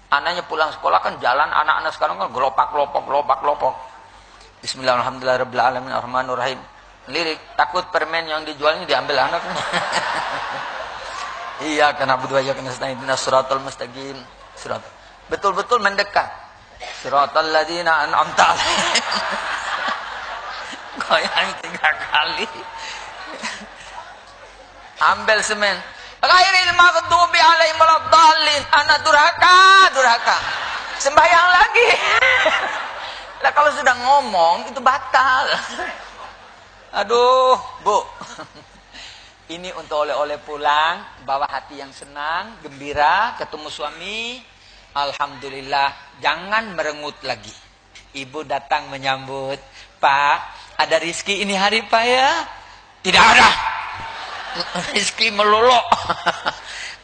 Anaknya pulang sekolah kan jalan, anak-anak sekarang kan gelopak. Bismillahirrahmanirrahim, Ar-Rahmanir-Rahim. Lirik, takut permen yang dijualnya diambil anaknya. Iya, karena berdua ya kena setengah dinas suratul mustaqim. Betul-betul mendekat. Suratul ladina an'amta alaihim. Goyang 3 kali. Ambil semen. Ghairil maghdubi alaihim waladdallin. Anak durhaka. Sembahyang lagi. Lah kalau sudah ngomong itu batal. Aduh, Bu. Ini untuk oleh-oleh pulang, bawa hati yang senang, gembira, ketemu suami. Alhamdulillah, jangan merengut lagi. Ibu datang menyambut, Pak, ada rizki ini hari Pak ya? Tidak ada. Rizki melolok.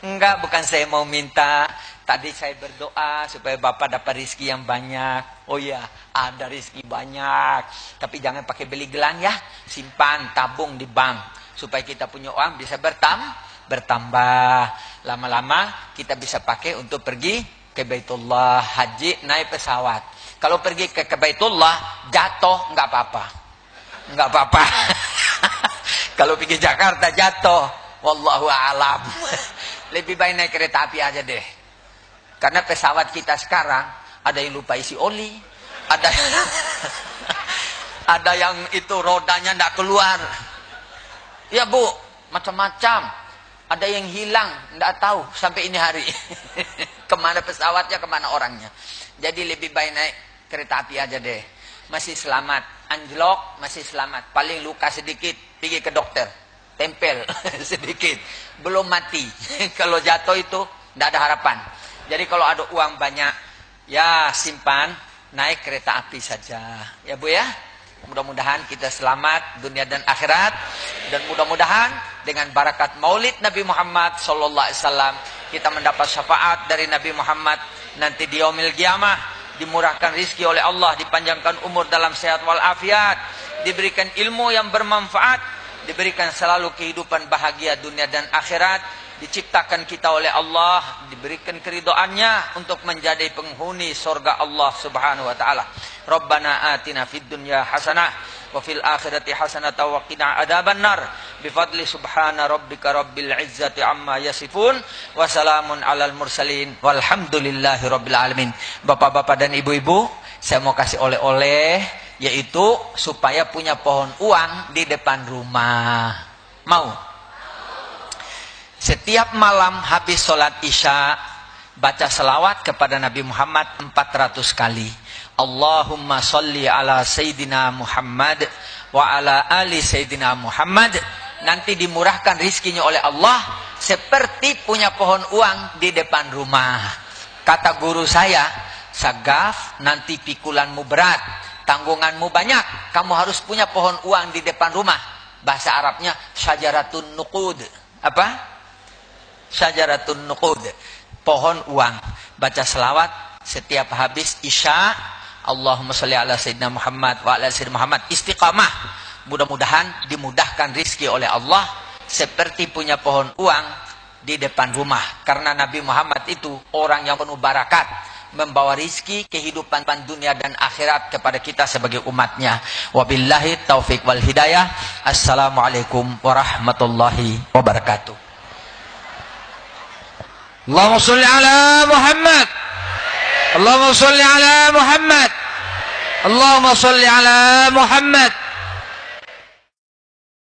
Enggak, bukan saya mau minta. Tadi saya berdoa supaya Bapak dapat rizki yang banyak. Oh iya, ada rizki banyak. Tapi jangan pakai beli gelang ya. Simpan, tabung di bank. Supaya kita punya uang bisa bertambah. Lama-lama kita bisa pakai untuk pergi ke Baitullah, haji, naik pesawat. Kalau pergi ke Baitullah, jatuh, enggak apa-apa. Enggak apa-apa. Kalau pergi Jakarta jatuh, wallahu a'lam. Lebih baik naik kereta api aja deh. Karena pesawat kita sekarang ada yang lupa isi oli, ada yang itu rodanya enggak keluar. Ya Bu, macam-macam. Ada yang hilang, enggak tahu sampai ini hari. Kemana pesawatnya, kemana orangnya. Jadi lebih baik naik kereta api aja deh. Masih selamat, anjlok masih selamat. Paling luka sedikit, pergi ke dokter. Tempel sedikit, belum mati. Kalau jatuh itu enggak ada harapan. Jadi kalau ada uang banyak, ya simpan, naik kereta api saja. Ya Bu ya. Mudah-mudahan kita selamat dunia dan akhirat, dan mudah-mudahan dengan barakat Maulid Nabi Muhammad sallallahu alaihi wasallam kita mendapat syafaat dari Nabi Muhammad nanti di yaumil qiyamah, dimurahkan rizki oleh Allah, dipanjangkan umur dalam sehat wal afiat, diberikan ilmu yang bermanfaat, diberikan selalu kehidupan bahagia dunia dan akhirat, diciptakan kita oleh Allah, diberikan keridhaannya untuk menjadi penghuni surga Allah Subhanahu wa taala. Rabbana atina fid dunya hasanah wa fil akhirati hasanah wa qina adzabannar. Bifadli subhana rabbika rabbil izzati amma yasifun wa salamun alal mursalin walhamdulillahi rabbil alamin. Bapak-bapak dan ibu-ibu, saya mau kasih oleh-oleh, yaitu supaya punya pohon uang di depan rumah. Mau? Setiap malam habis sholat isya, baca selawat kepada Nabi Muhammad 400 kali. Allahumma sholli ala Sayyidina Muhammad wa ala ali Sayyidina Muhammad. Nanti dimurahkan rizkinya oleh Allah seperti punya pohon uang di depan rumah. Kata guru saya, Sagaf, nanti pikulanmu berat, tanggunganmu banyak, kamu harus punya pohon uang di depan rumah. Bahasa Arabnya syajaratun nuqud. Apa? Syajaratun nuqud, pohon uang. Baca selawat setiap habis isya, Allahumma sholli ala Sayyidina Muhammad wa ala Sayyidina Muhammad. Istiqamah, mudah-mudahan dimudahkan rizki oleh Allah seperti punya pohon uang di depan rumah. Karena Nabi Muhammad itu orang yang penuh barakat, membawa rizki, kehidupan dunia dan akhirat kepada kita sebagai umatnya. Wabillahi taufiq wal hidayah. Assalamualaikum warahmatullahi wabarakatuh. Allahumma sholli ala Muhammad. Allahumma sholli ala Muhammad. Allahumma salli ala Muhammad.